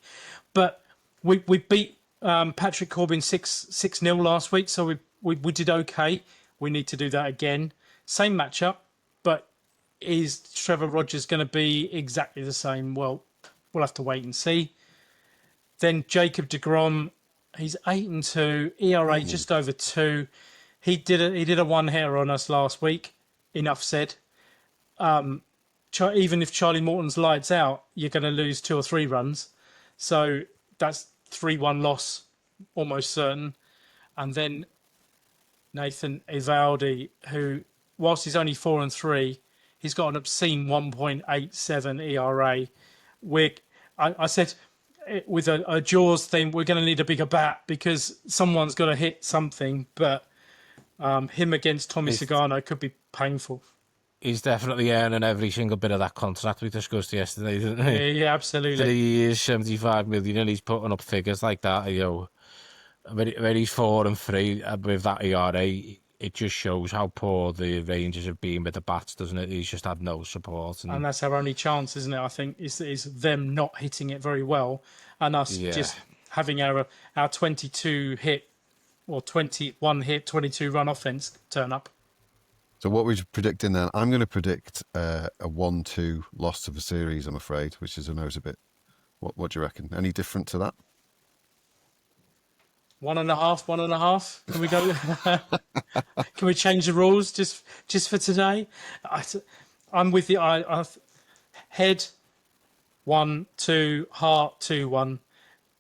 But we beat Patrick Corbin 6-0 last week, so we did okay. We need to do that again. Same matchup, but is Trevor Rogers going to be exactly the same? Well, we'll have to wait and see. Then Jacob deGrom, he's 8-2, ERA just over 2. He did a one-hitter on us last week. Enough said. Even if Charlie Morton's lights out, you're going to lose 2 or 3 runs. So that's 3-1 loss, almost certain. And then Nathan Eovaldi, who, whilst he's only 4-3, he's got an obscene 1.87 ERA. I said with a Jaws thing, we're going to need a bigger bat because someone's got to hit something, but him against Tommy Segano could be painful. He's definitely earning every single bit of that contract we discussed yesterday, didn't he? Yeah, absolutely. 3 years, 75 million, and he's putting up figures like that. When he's 4-3 with that ERA, it just shows how poor the Rangers have been with the bats, doesn't it? He's just had no support. And that's our only chance, isn't it? I think is them not hitting it very well, and us just having our 22 hit or 21 hit, 22 run offense turn up. So what we're predicting then, I'm going to predict a 1-2 loss to the series, I'm afraid, which is, I know, is a bit... What do you reckon? Any different to that? 1.5. Can we go? Can we change the rules just for today? I'm with you. I head 1-2, heart 2-1.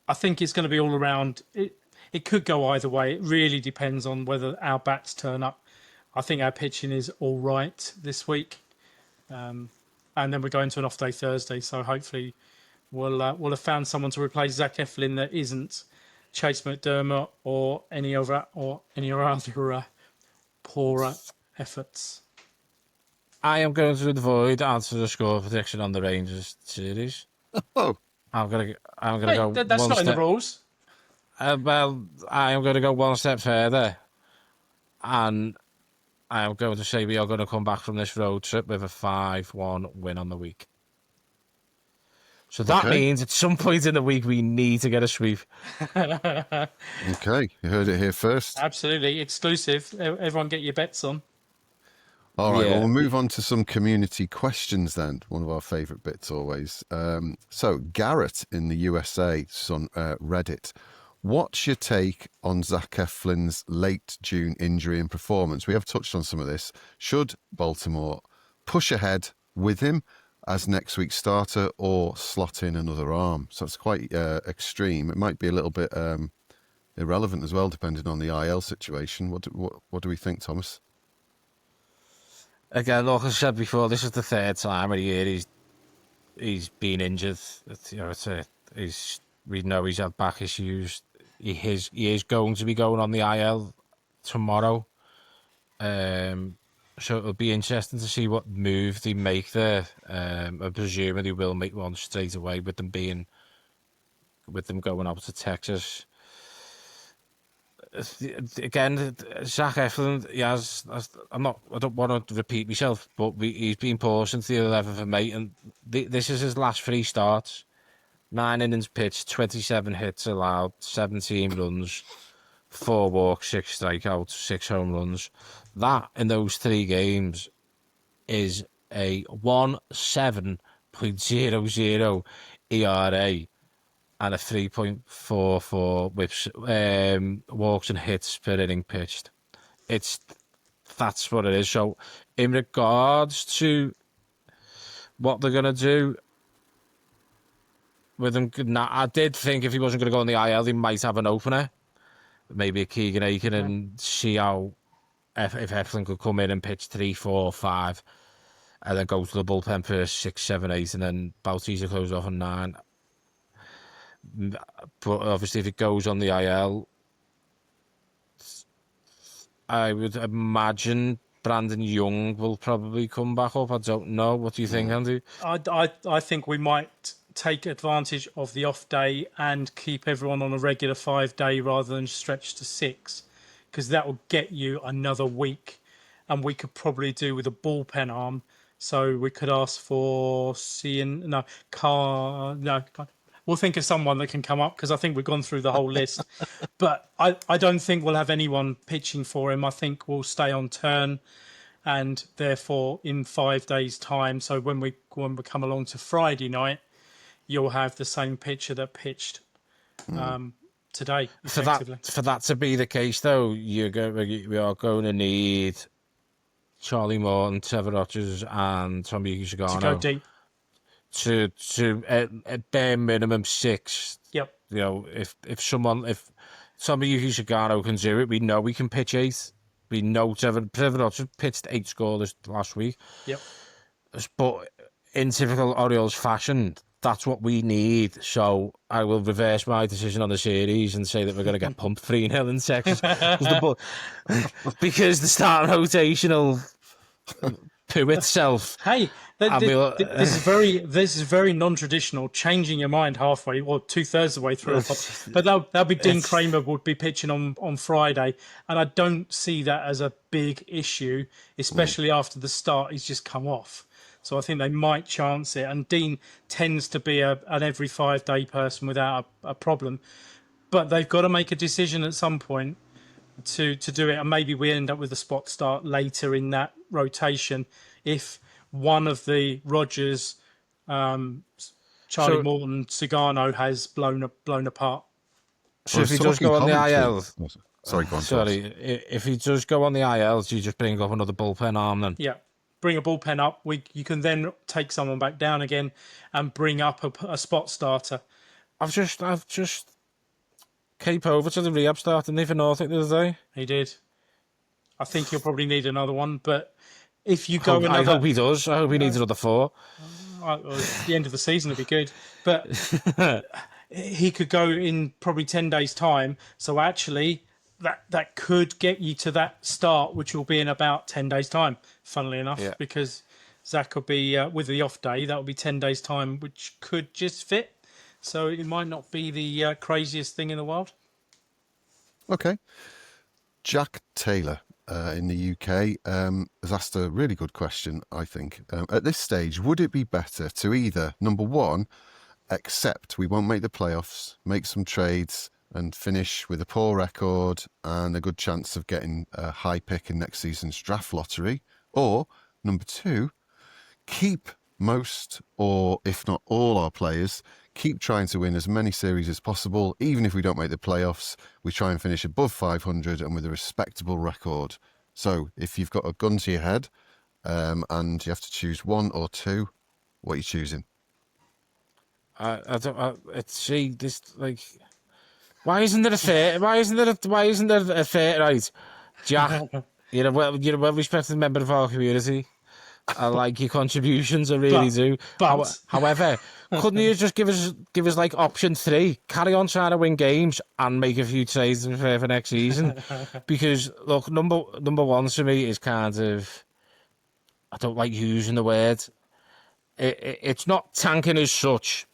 I think it's going to be all around. It could go either way. It really depends on whether our bats turn up. I think our pitching is all right this week, and then we're going to an off day Thursday. So hopefully we'll have found someone to replace Zach Eflin that isn't Chase McDermott or any other poorer efforts. I am going to avoid answering the score prediction on the Rangers series. Oh, I'm gonna go. That's not in the rules. Well, I am going to go one step further, and I am going to say we are going to come back from this road trip with a 5-1 win on the week. So that means at some point in the week we need to get a sweep. Okay, you heard it here first. Absolutely, exclusive. Everyone get your bets on. All right, well, we'll move on to some community questions then. One of our favourite bits always. So Garrett in the USA, on Reddit. What's your take on Zach Eflin's late June injury and performance? We have touched on some of this. Should Baltimore push ahead with him as next week's starter or slot in another arm? So it's quite extreme. It might be a little bit irrelevant as well, depending on the IL situation. What do we think, Thomas? Again, like I said before, this is the third time of the year he's been injured. We know he's had back issues. He is going to be going on the IL tomorrow. So it'll be interesting to see what move they make there. I presume they will make one straight away with them going out to Texas. Again, Zach Eflin, I don't want to repeat myself, but he's been poor since the 11th of May, and this is his last 3 starts. 9 innings pitched, 27 hits allowed, 17 runs, 4 walks, 6 strikeouts, 6 home runs. That, in those 3 games, is a 1.7.00 ERA and a 3.44 whips, walks and hits per inning pitched. That's what it is. So, in regards to what they're going to do with him, I did think if he wasn't going to go on the IL, they might have an opener. Maybe a Keegan Aiken and see how if Eflin could come in and pitch 3, 4, 5 and then go to the bullpen for 6, 7, 8 and then Bautista close off on 9. But obviously, if it goes on the IL, I would imagine Brandon Young will probably come back up. I don't know. What do you think, Andy? I think we might take advantage of the off day and keep everyone on a regular 5-day rather than stretch to 6, because that will get you another week, and we could probably do with a bullpen arm. So we could ask for we'll think of someone that can come up, because I think we've gone through the whole list. But I don't think we'll have anyone pitching for him. I think we'll stay on turn, and therefore in 5 days' time. So when we come along to Friday night, you'll have the same pitcher that pitched today. For that to be the case, though, we are going to need Charlie Morton, Trevor Rogers, and Tommy Susano to go deep. To at bare minimum 6. Yep. You know, if somebody Susano can do it, we know we can pitch 8. We know Trevor Rogers pitched 8 scoreless last week. Yep. But in typical Orioles fashion, that's what we need. So I will reverse my decision on the series and say that we're going to get pumped 3-0 in Texas. Because the starting rotation will poo itself. Hey, this is very non-traditional, changing your mind halfway or 2/3 of the way through. But that'll be Dean Kramer would be pitching on Friday, and I don't see that as a big issue, especially after the start he's just come off. So I think they might chance it, and Dean tends to be an every 5-day person without a problem. But they've got to make a decision at some point to do it, and maybe we end up with a spot start later in that rotation if one of the Rogers, Charlie Morton, Susano has blown apart. So if he does go on the IL, sorry, go on. If he does go on the IL, do you just bring up another bullpen arm then? Yeah, bring a bullpen up. You can then take someone back down again and bring up a spot starter. I've just Cape over to the rehab start, didn't he, for Norfolk the other day? He did. I think he'll probably need another one, but if you go I hope he does. I hope he needs another 4. At the end of the season would be good. But he could go in probably 10 days' time. So actually, that could get you to that start, which will be in about 10 days' time, funnily enough, because Zach will be, with the off day, that will be 10 days' time, which could just fit. So it might not be the craziest thing in the world. Okay. Jack Taylor in the UK has asked a really good question, I think. At this stage, would it be better to either, number one, accept we won't make the playoffs, make some trades and finish with a poor record and a good chance of getting a high pick in next season's draft lottery, or number two, keep most or if not all our players, keep trying to win as many series as possible. Even if we don't make the playoffs, we try and finish above 500 and with a respectable record. So if you've got a gun to your head and you have to choose one or two, what are you choosing? Why isn't there a fair? Why isn't there a fair? Right, Jack, you're a well-respected member of our community. I like your contributions, I really do. However, couldn't you just give us like option 3? Carry on trying to win games and make a few trades for next season. Because look, number one for me is kind of, I don't like using the word. It's not tanking as such.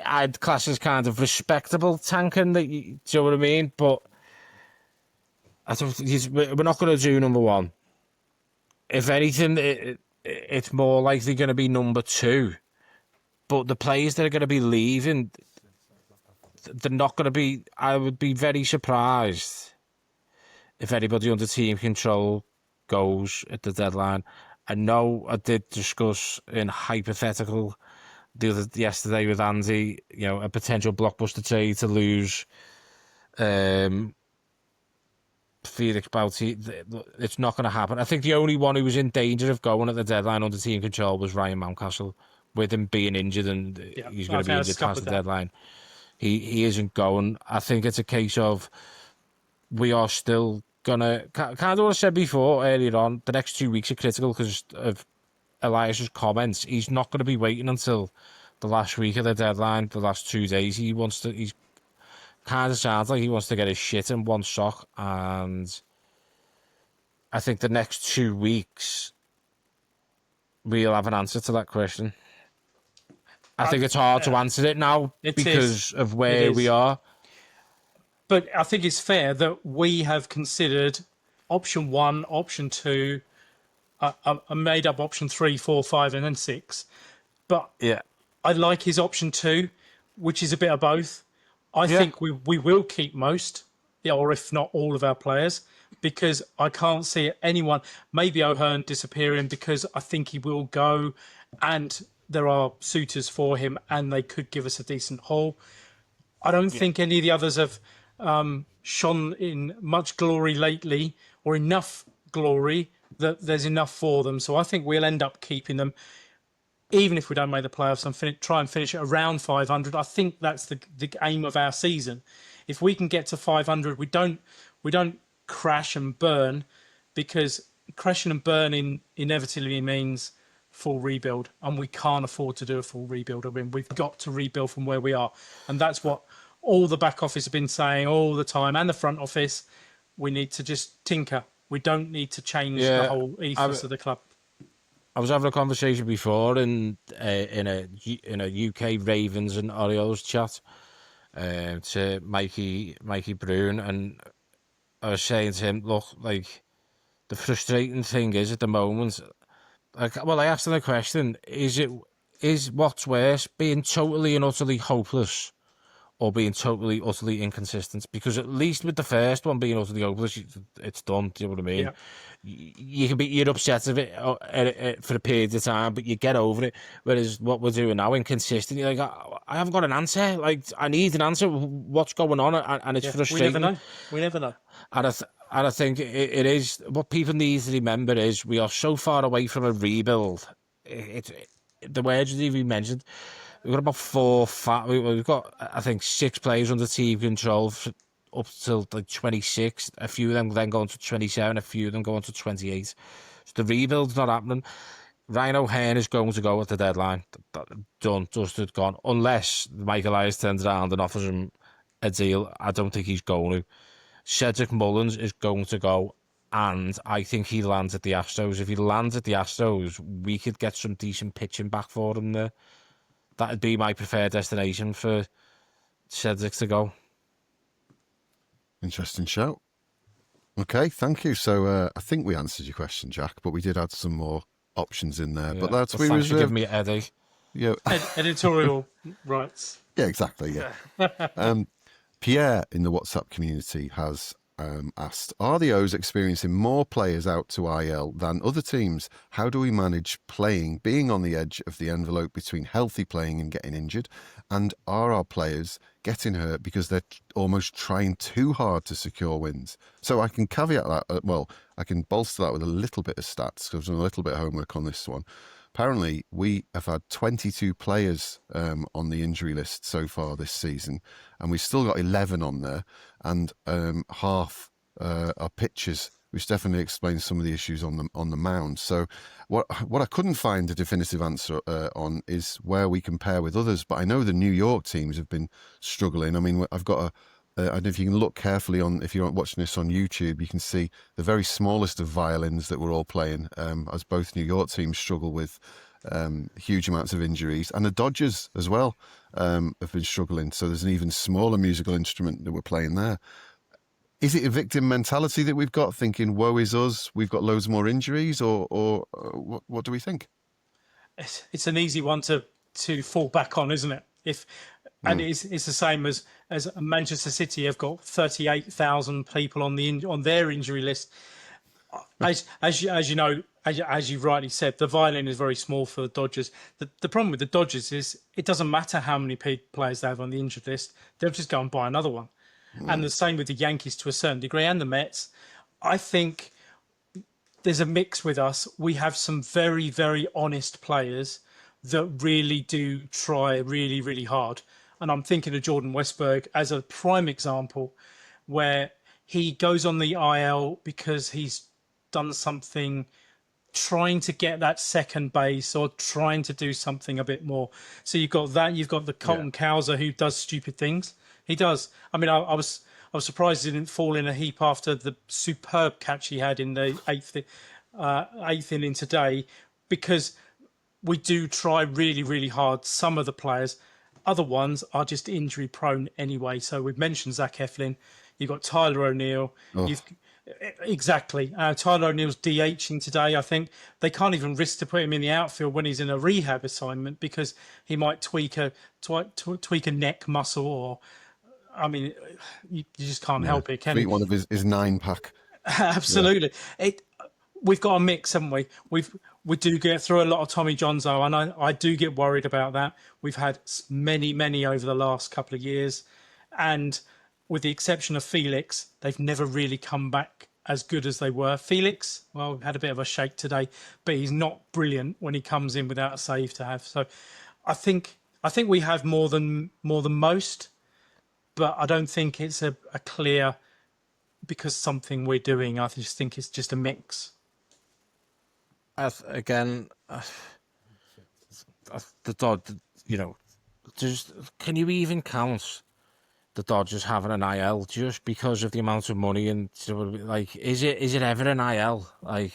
I'd class as kind of respectable tanking. Do you know what I mean? But we're not going to do number one. If anything, it's more likely going to be number 2. But the players that are going to be leaving, they're not going to be... I would be very surprised if anybody under team control goes at the deadline. I know I did discuss in hypothetical yesterday with Andy, a potential blockbuster trade to lose... Felix Bouty, it's not going to happen. I think the only one who was in danger of going at the deadline under team control was Ryan Mountcastle, with him being injured and he's going to be injured past the deadline. He isn't going. I think it's a case of we are still going to... Kind of what I said before earlier on, the next 2 weeks are critical because of Elias's comments. He's not going to be waiting until the last week of the deadline, the last 2 days, he's kind of sounds like he wants to get his shit in one sock, and I think the next 2 weeks we'll have an answer to that question. I think it's hard to answer it now because of where we are. But I think it's fair that we have considered option 1, option 2, a made up option 3, 4, 5, and then 6. But yeah, I like his option 2, which is a bit of both. I think we will keep most, or if not all of our players, because I can't see anyone, maybe O'Hearn disappearing, because I think he will go and there are suitors for him and they could give us a decent haul. I don't think any of the others have shone in much glory lately, or enough glory that there's enough for them. So I think we'll end up keeping them, even if we don't make the playoffs, and try and finish it around 500. I think that's the aim of our season. If we can get to 500, we don't crash and burn, because crashing and burning inevitably means full rebuild, and we can't afford to do a full rebuild. I mean, we've got to rebuild from where we are, and that's what all the back office have been saying all the time, and the front office. We need to just tinker. We don't need to change the whole ethos of the club. I was having a conversation before in a UK Ravens and Orioles chat to Mikey Brown, and I was saying to him, look, like, the frustrating thing is at the moment, like, well, I asked him the question: is what's worse, being totally and utterly hopeless, or being totally utterly inconsistent? Because at least with the first one, being utterly hopeless, it's done. Do you know what I mean? Yeah. You're upset of it for a period of time, but you get over it. Whereas what we're doing now, inconsistent, you're like, I haven't got an answer. Like, I need an answer. What's going on? And it's frustrating. We never know. And I think it is, what people need to remember is we are so far away from a rebuild. The words that you mentioned, we've got about we've got, I think, 6 players under team control up till like 26. A few of them then going to 27, a few of them going to 28. So the rebuild's not happening. Ryan O'Hearn is going to go at the deadline. Done, dusted, gone. Unless Michael Elias turns around and offers him a deal, I don't think he's going to. Cedric Mullins is going to go, and I think he lands at the Astros. If he lands at the Astros, we could get some decent pitching back for him there. That'd be my preferred destination for Cedric to go. Interesting shout. Okay, thank you. So I think we answered your question, Jack, but we did add some more options in there. But that's we thanks for giving me a headache. Yeah. Editorial rights. Yeah, exactly. Yeah. Pierre in the WhatsApp community has asked, are the O's experiencing more players out to IL than other teams? How do we manage being on the edge of the envelope between healthy playing and getting injured? And are our players getting hurt because they're almost trying too hard to secure wins? So I can caveat that, I can bolster that with a little bit of stats, because I've done a little bit of homework on this one. Apparently, we have had 22 players on the injury list so far this season, and we've still got 11 on there, and half are pitchers, which definitely explains some of the issues on the mound. So what I couldn't find a definitive answer on is where we compare with others, but I know the New York teams have been struggling. I mean, I've got I don't know if you can look carefully if you're watching this on YouTube, you can see the very smallest of violins that we're all playing, as both New York teams struggle with huge amounts of injuries. And the Dodgers as well have been struggling. So there's an even smaller musical instrument that we're playing there. Is it a victim mentality that we've got, thinking, woe is us, we've got loads more injuries, or what do we think? It's an easy one to fall back on, isn't it? And it's the same as Manchester City have got 38,000 people on their injury list. As you know, as you rightly said, the violin is very small for the Dodgers. The problem with the Dodgers is it doesn't matter how many players they have on the injured list; they'll just go and buy another one. And the same with the Yankees to a certain degree, and the Mets. I think there's a mix with us. We have some very, very honest players that really do try really, really hard. And I'm thinking of Jordan Westberg as a prime example, where he goes on the IL because he's done something trying to get that second base or trying to do something a bit more. So you've got that. You've got the Colton Cowser who does stupid things. He does. I mean, I was surprised he didn't fall in a heap after the superb catch he had in the eighth inning today, because we do try really, really hard. Some of the players, other ones are just injury prone anyway. So we've mentioned Zach Eflin. You've got Tyler O'Neill. Exactly. Tyler O'Neill's DHing today. I think they can't even risk to put him in the outfield when he's in a rehab assignment because he might tweak a neck muscle, or I mean, you just can't help it, can you? One of his 9-pack. Absolutely. We've got a mix, haven't we? We do get through a lot of Tommy Johns, though, and I do get worried about that. We've had many over the last couple of years, and with the exception of Felix, they've never really come back as good as they were. Felix, well, had a bit of a shake today, but he's not brilliant when he comes in without a save to have. So I think we have more than most, but I don't think it's a clear because something we're doing. I just think it's just a mix. The Dodgers, just can you even count the Dodgers having an IL just because of the amount of money? And like, is it ever an IL? Like,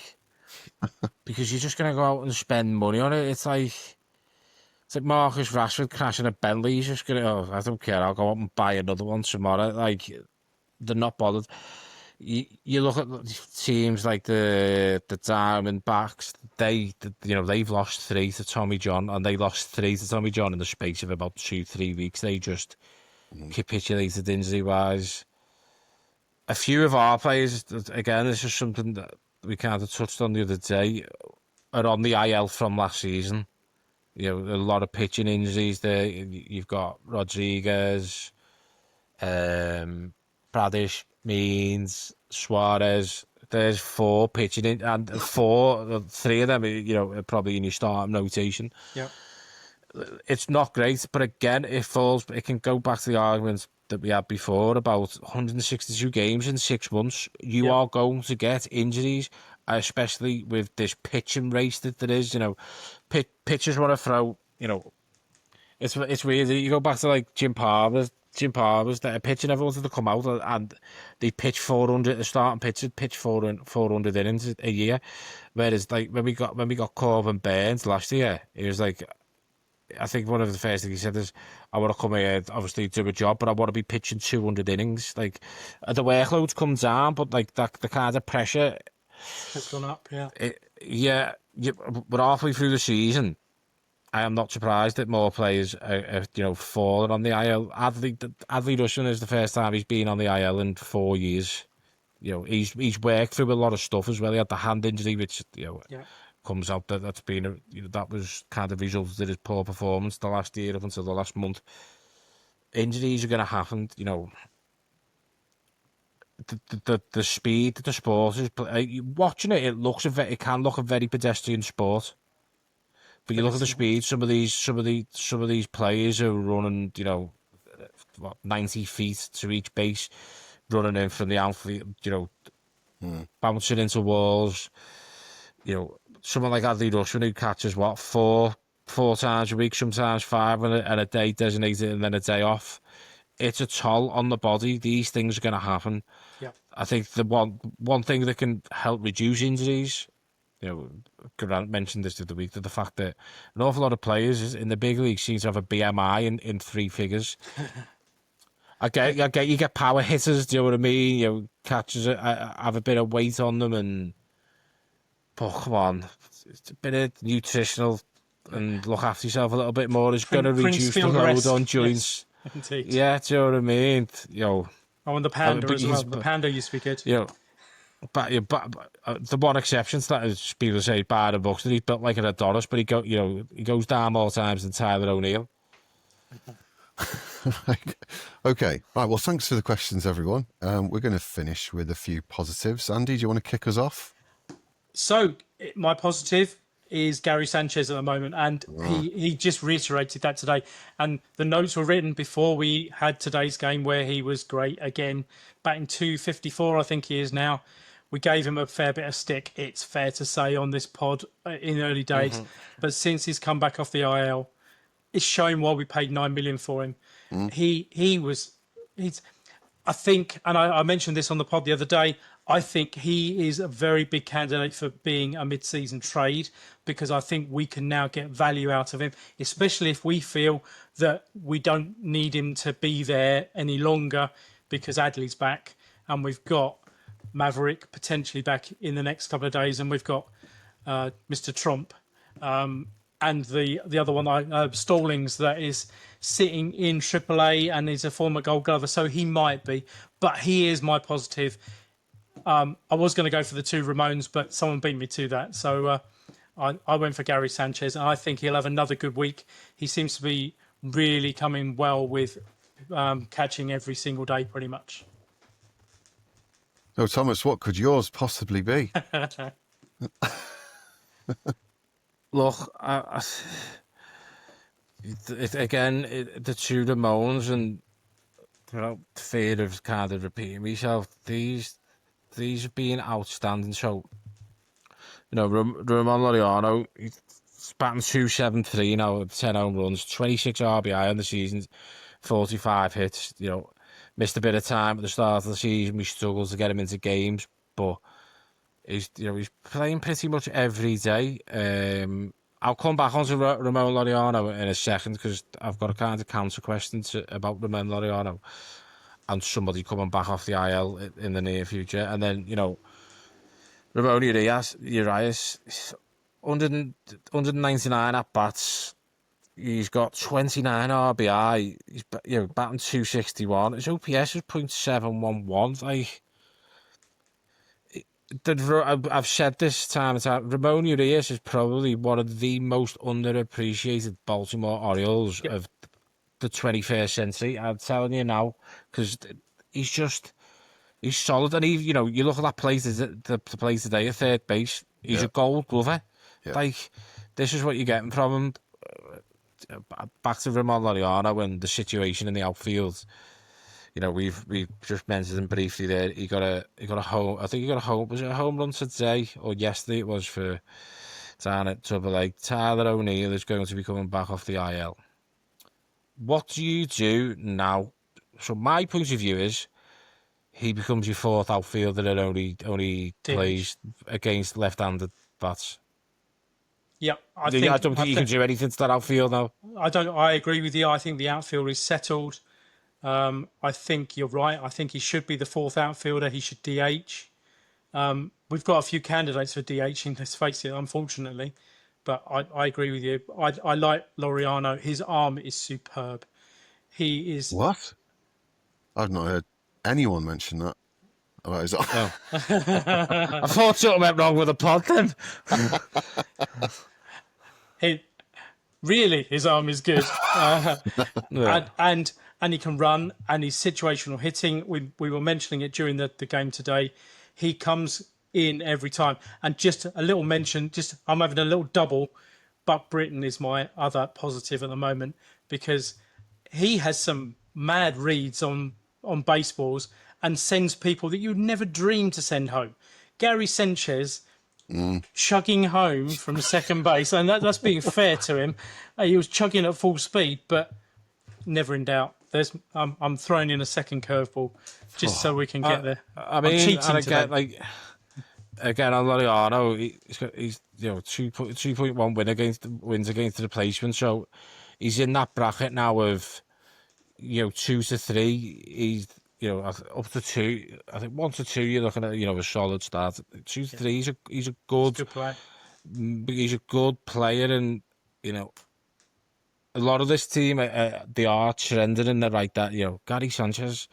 because you're just gonna go out and spend money on it. It's like Marcus Rashford crashing a Bentley. He's just gonna, I don't care, I'll go out and buy another one tomorrow. Like, they're not bothered. You look at teams like the Diamondbacks. They've lost 3 to Tommy John, and they lost 3 to Tommy John in the space of about 2-3 weeks. They just capitulated injury-wise. A few of our players, again, this is something that we kind of touched on the other day, are on the IL from last season. A lot of pitching injuries there. You've got Rodriguez, Bradish, Means, Suarez. There's 4 pitching in, and 3 of them, are probably in your starting rotation. Yeah. It's not great, but again, it can go back to the arguments that we had before about 162 games in 6 months. You are going to get injuries, especially with this pitching race that there is. Pitchers want to throw. It's weird. You go back to like Jim Palmer's that are pitching. Everyone's to come out and they pitch 400. The starting pitchers pitch 400 innings a year, whereas like when we got Corbin Burns last year, he was like, I think one of the first things he said is, I want to come here, obviously do a job, but I want to be pitching 200 innings. Like, the workload's come down, but like the kind of pressure has gone up. We're halfway through the season. I am not surprised that more players are falling on the IL. Adley Rushing is the first time he's been on the IL in 4 years. He's worked through a lot of stuff as well. He had the hand injury, which comes out that's been that was kind of resulted in his poor performance the last year up until the last month. Injuries are going to happen. The speed that the sport is watching it. It can look a very pedestrian sport. But you look at the speed. Some of these players are running, 90 feet to each base, running in from the outfield, bouncing into walls. Someone like Adley Rushing who catches 4 times a week, sometimes 5, and a day designated and then a day off. It's a toll on the body. These things are going to happen. Yeah. I think the one thing that can help reduce injuries. Grant mentioned this the other week, that the fact that an awful lot of players in the big league seem to have a BMI in 3 figures. I get you get power hitters, do you know what I mean? Catchers have a bit of weight on them, but come on, it's a bit of nutritional and look after yourself a little bit more is going to reduce the load on joints. Yes, indeed. Yeah, do you know what I mean? And the Panda as well. The Panda used to be good. But the one exception to that is people say Byron Buxton. He's built like an Adonis, but he goes down more times than Tyler O'Neill. Okay, right. Well, thanks for the questions, everyone. We're going to finish with a few positives. Andy, do you want to kick us off? So my positive is Gary Sanchez at the moment, and he just reiterated that today. And the notes were written before we had today's game, where he was great again, batting 254, I think he is now. we gave him a fair bit of stick, it's fair to say, on this pod in early days. But since he's come back off the IL, it's showing why we paid $9 million for him. I think, and I mentioned this on the pod the other day, I think he is a very big candidate for being a mid-season trade, because I think we can now get value out of him, especially if we feel that we don't need him to be there any longer because Adley's back and we've got Maverick potentially back in the next couple of days, and we've got Mr. Trump and the other one, Stallings, that is sitting in AAA and is a former Gold Glover, so he might be. But he is my positive. I was going to go for the two Ramones, but someone beat me to that. So I went for Gary Sanchez, and I think he'll have another good week. He seems to be really coming well with catching every single day, pretty much. So, Thomas, what could yours possibly be? Look, the two Ramones, and without fear of kind of repeating myself, these have been outstanding. So, Ramon Laureano, he's batting .273 now with 10 home runs, 26 RBI on the season, 45 hits. Missed a bit of time at the start of the season. We struggled to get him into games, but he's playing pretty much every day. I'll come back onto Ramon Laureano in a second, because I've got a kind of counter question about Ramon Laureano and somebody coming back off the IL in the near future. And then, Ramon Urias, 199 at-bats. He's got 29 RBI. He's batting .261. His OPS is .711. I've said this time and time. Ramon Urias is probably one of the most underappreciated Baltimore Orioles of the 21st century. I'm telling you now, because he's solid. And you look at that play today at third base. He's a Gold Glover. Yeah. This is what you're getting from him. Back to Ramon Laureano and the situation in the outfield. We've just mentioned him briefly there. He got a home. I think he got a home. Was it a home run today or yesterday? It was for down at AAA. Tyler O'Neill is going to be coming back off the IL. What do you do now? So my point of view is he becomes your fourth outfielder and only plays against left-handed bats. Yeah, I don't think you can do anything to that outfield now. I agree with you. I think the outfield is settled. I think you're right. I think he should be the fourth outfielder. He should DH. We've got a few candidates for DHing, let's face it, unfortunately. But I agree with you. I like Laureano. His arm is superb. He is... What? I've not heard anyone mention that about his arm. Oh. I thought something went wrong with the pod then. Really, his arm is good. And he can run, and he's situational hitting. We were mentioning it during the game today. He comes in every time. And just a little mention, I'm having a little double. Buck Britton is my other positive at the moment, because he has some mad reads on baseballs and sends people that you'd never dream to send home. Gary Sanchez chugging home from second base, and that's being fair to him. He was chugging at full speed, but never in doubt. I'm throwing in a second curveball just so we can get there. I mean, again on Laureano, he's 2.1 wins against the replacement, so he's in that bracket now of 2 to 3. He's up to 2. I think 1 to 2 you're looking at a solid start. 2 to 3 he's a good player. He's a good player, and a lot of this team, they are trending in the right that, Gary Sanchez,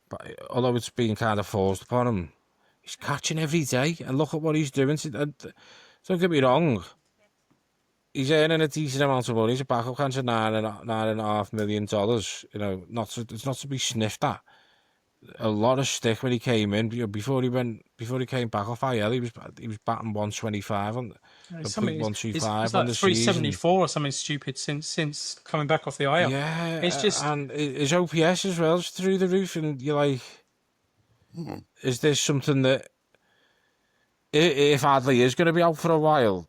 but although it's being kind of forced upon him, he's catching every day, and look at what he's doing. Don't get me wrong, he's earning a decent amount of money. He's a backup catcher, $9.5 million. It's not to be sniffed at. A lot of stick when he came in. Before he came back off IL, he was batting 125 on 125 on the 374 or something stupid since coming back off the IL. Yeah, it's just, and his OPS as well is through the roof, and you're like, is this something that if Adley is going to be out for a while,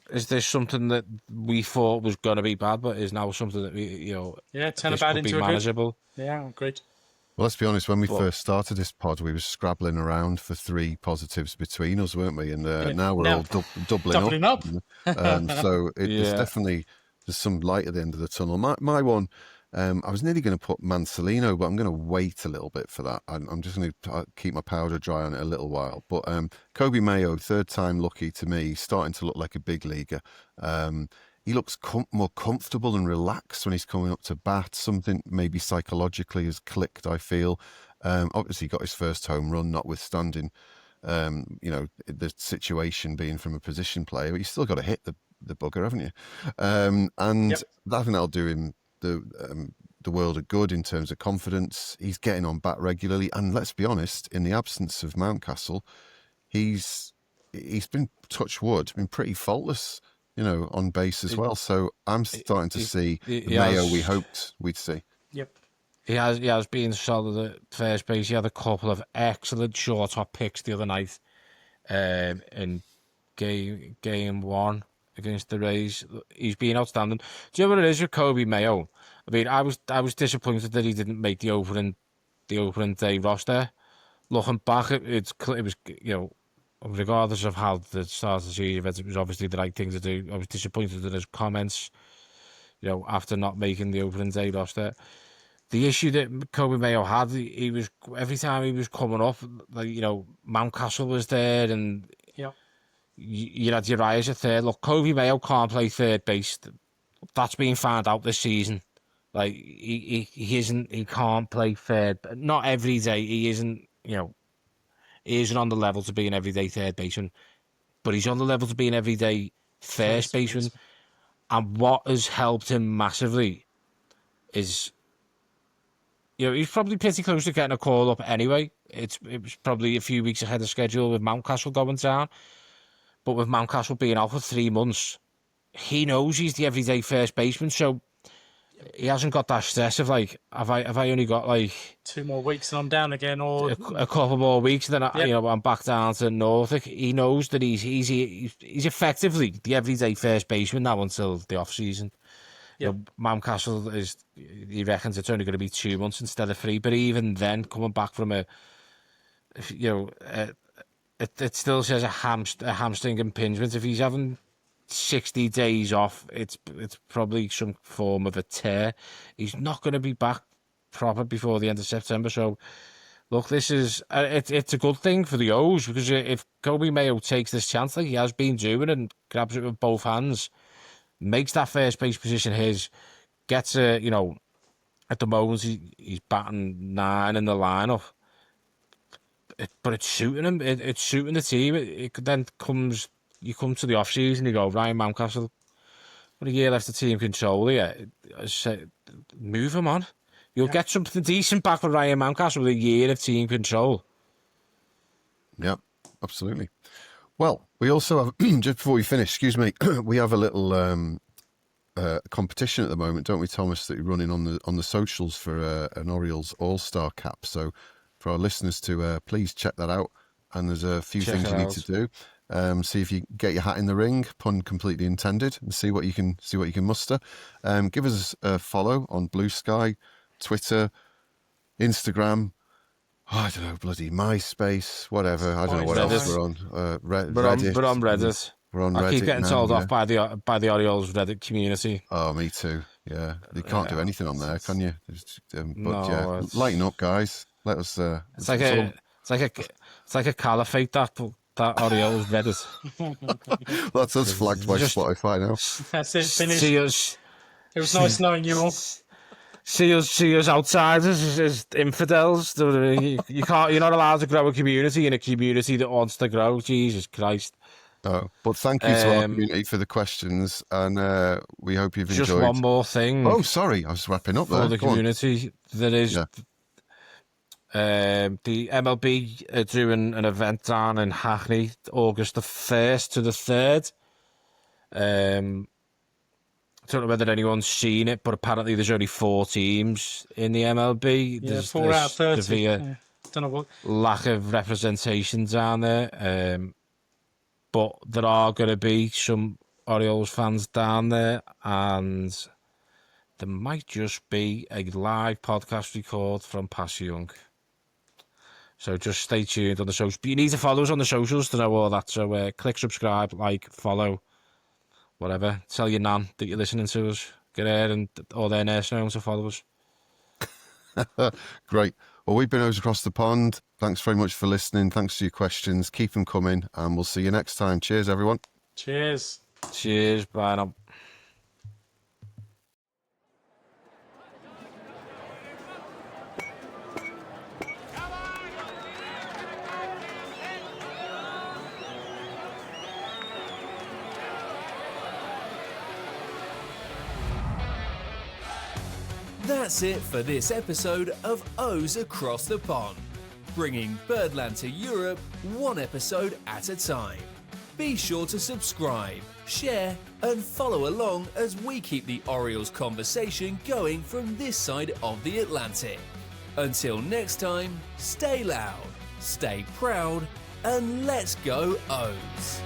is this something that we thought was going to be bad, but is now something that we, turn this a bad could be into a manageable? good. Yeah, great. Well, let's be honest. When we first started this pod, we were scrabbling around for 3 positives between us, weren't we? And now we're all doubling up. So there's definitely some light at the end of the tunnel. My one, I was nearly going to put Mansolino, but I'm going to wait a little bit for that. I'm just going to keep my powder dry on it a little while. But Kobe Mayo, 3rd time lucky to me, he's starting to look like a big leaguer. He looks more comfortable and relaxed when he's coming up to bat. Something maybe psychologically has clicked, I feel. Obviously, he got his first home run, notwithstanding, the situation being from a position player. But you still got to hit the bugger, haven't you? I think that'll do him the world of good in terms of confidence. He's getting on bat regularly, and let's be honest, in the absence of Mountcastle, he's been, touch wood, been pretty faultless. On base as well. So I'm starting to see the Mayo we hoped we'd see. Yep. He has been solid at first base. He had a couple of excellent short-hop picks the other night in game 1 against the Rays. He's been outstanding. Do you know what it is with Kobe Mayo? I mean, I was disappointed that he didn't make the opening day roster. Looking back, it was regardless of how the start of the season, it was obviously the right thing to do. I was disappointed in his comments, after not making the opening day roster. The issue that Kobe Mayo had, he was, every time he was coming up, Mountcastle was there, and you had Urias at third. Look, Kobe Mayo can't play third base. That's been found out this season. Like he can't play third. Not every day. He isn't. He isn't on the level to be an everyday third baseman, but he's on the level to be an everyday first baseman. And what has helped him massively is, he's probably pretty close to getting a call up anyway. It was probably a few weeks ahead of schedule with Mountcastle going down. But with Mountcastle being out for 3 months, he knows he's the everyday first baseman, so he hasn't got that stress of have I only got 2 more weeks and I'm down again, or a couple more weeks, then I'm back down to Norfolk. He knows that he's effectively the everyday first baseman now until the off season. Mountcastle he reckons it's only going to be 2 months instead of 3, but even then, coming back from it still says a hamstring impingement. If he's having 60 days off, it's probably some form of a tear. He's not going to be back proper before the end of September. So, look, this is it's a good thing for the O's, because if Kobe Mayo takes this chance like he has been doing and grabs it with both hands, makes that first base position his, gets at the moment he's batting 9 in the lineup. But it's suiting him. It's suiting the team. It then comes. You come to the off season, you go, Ryan Mountcastle, what a year left of team control here. Move him on. You'll get something decent back with Ryan Mountcastle with a year of team control. Yeah, absolutely. Well, we also have, just before we finish, excuse me, we have a little competition at the moment, don't we, Thomas, that you're running on the socials for an Orioles All-Star cap. So for our listeners to please check that out. And there's a few things you need to do. See if you get your hat in the ring, pun completely intended, and see what you can muster. Give us a follow on Blue Sky, Twitter, Instagram. I don't know, bloody MySpace, whatever. I don't know what else we're on. Reddit. We're on Reddit. We're on Reddit. I keep getting told off by the Orioles Reddit community. Oh, me too. Yeah, you can't do anything on there, can you? Lighten up, guys. Let us. It's like a caliphate that Orioles Reddit. That's us flagged by Spotify now. That's it. Finished. See us. It was nice knowing you all. See us outsiders as infidels. You can't. You're not allowed to grow a community in a community that wants to grow. Jesus Christ. Oh, but thank you to our community for the questions, and we hope you've enjoyed. Just one more thing. Oh, sorry, I was wrapping up there. For the community, there is the MLB are doing an event down in Hackney, August the 1st to the 3rd. I don't know whether anyone's seen it, but apparently there's only 4 teams in the MLB. Yeah, 4 out of 30. Severe Don't know what. lack of representation down there. but there are going to be some Orioles fans down there, and there might just be a live podcast record from Passyunk. So just stay tuned on the socials. But you need to follow us on the socials to know all that. So click subscribe, like, follow, whatever. Tell your nan that you're listening to us. Get her and all their nursing homes to follow us. Great. Well, we've been O's Across the Pond. Thanks very much for listening. Thanks for your questions. Keep them coming, and we'll see you next time. Cheers, everyone. Cheers. Cheers. Bye now. That's it for this episode of O's Across the Pond, bringing Birdland to Europe one episode at a time. Be sure to subscribe, share, and follow along as we keep the Orioles conversation going from this side of the Atlantic. Until next time, stay loud, stay proud, and let's go O's!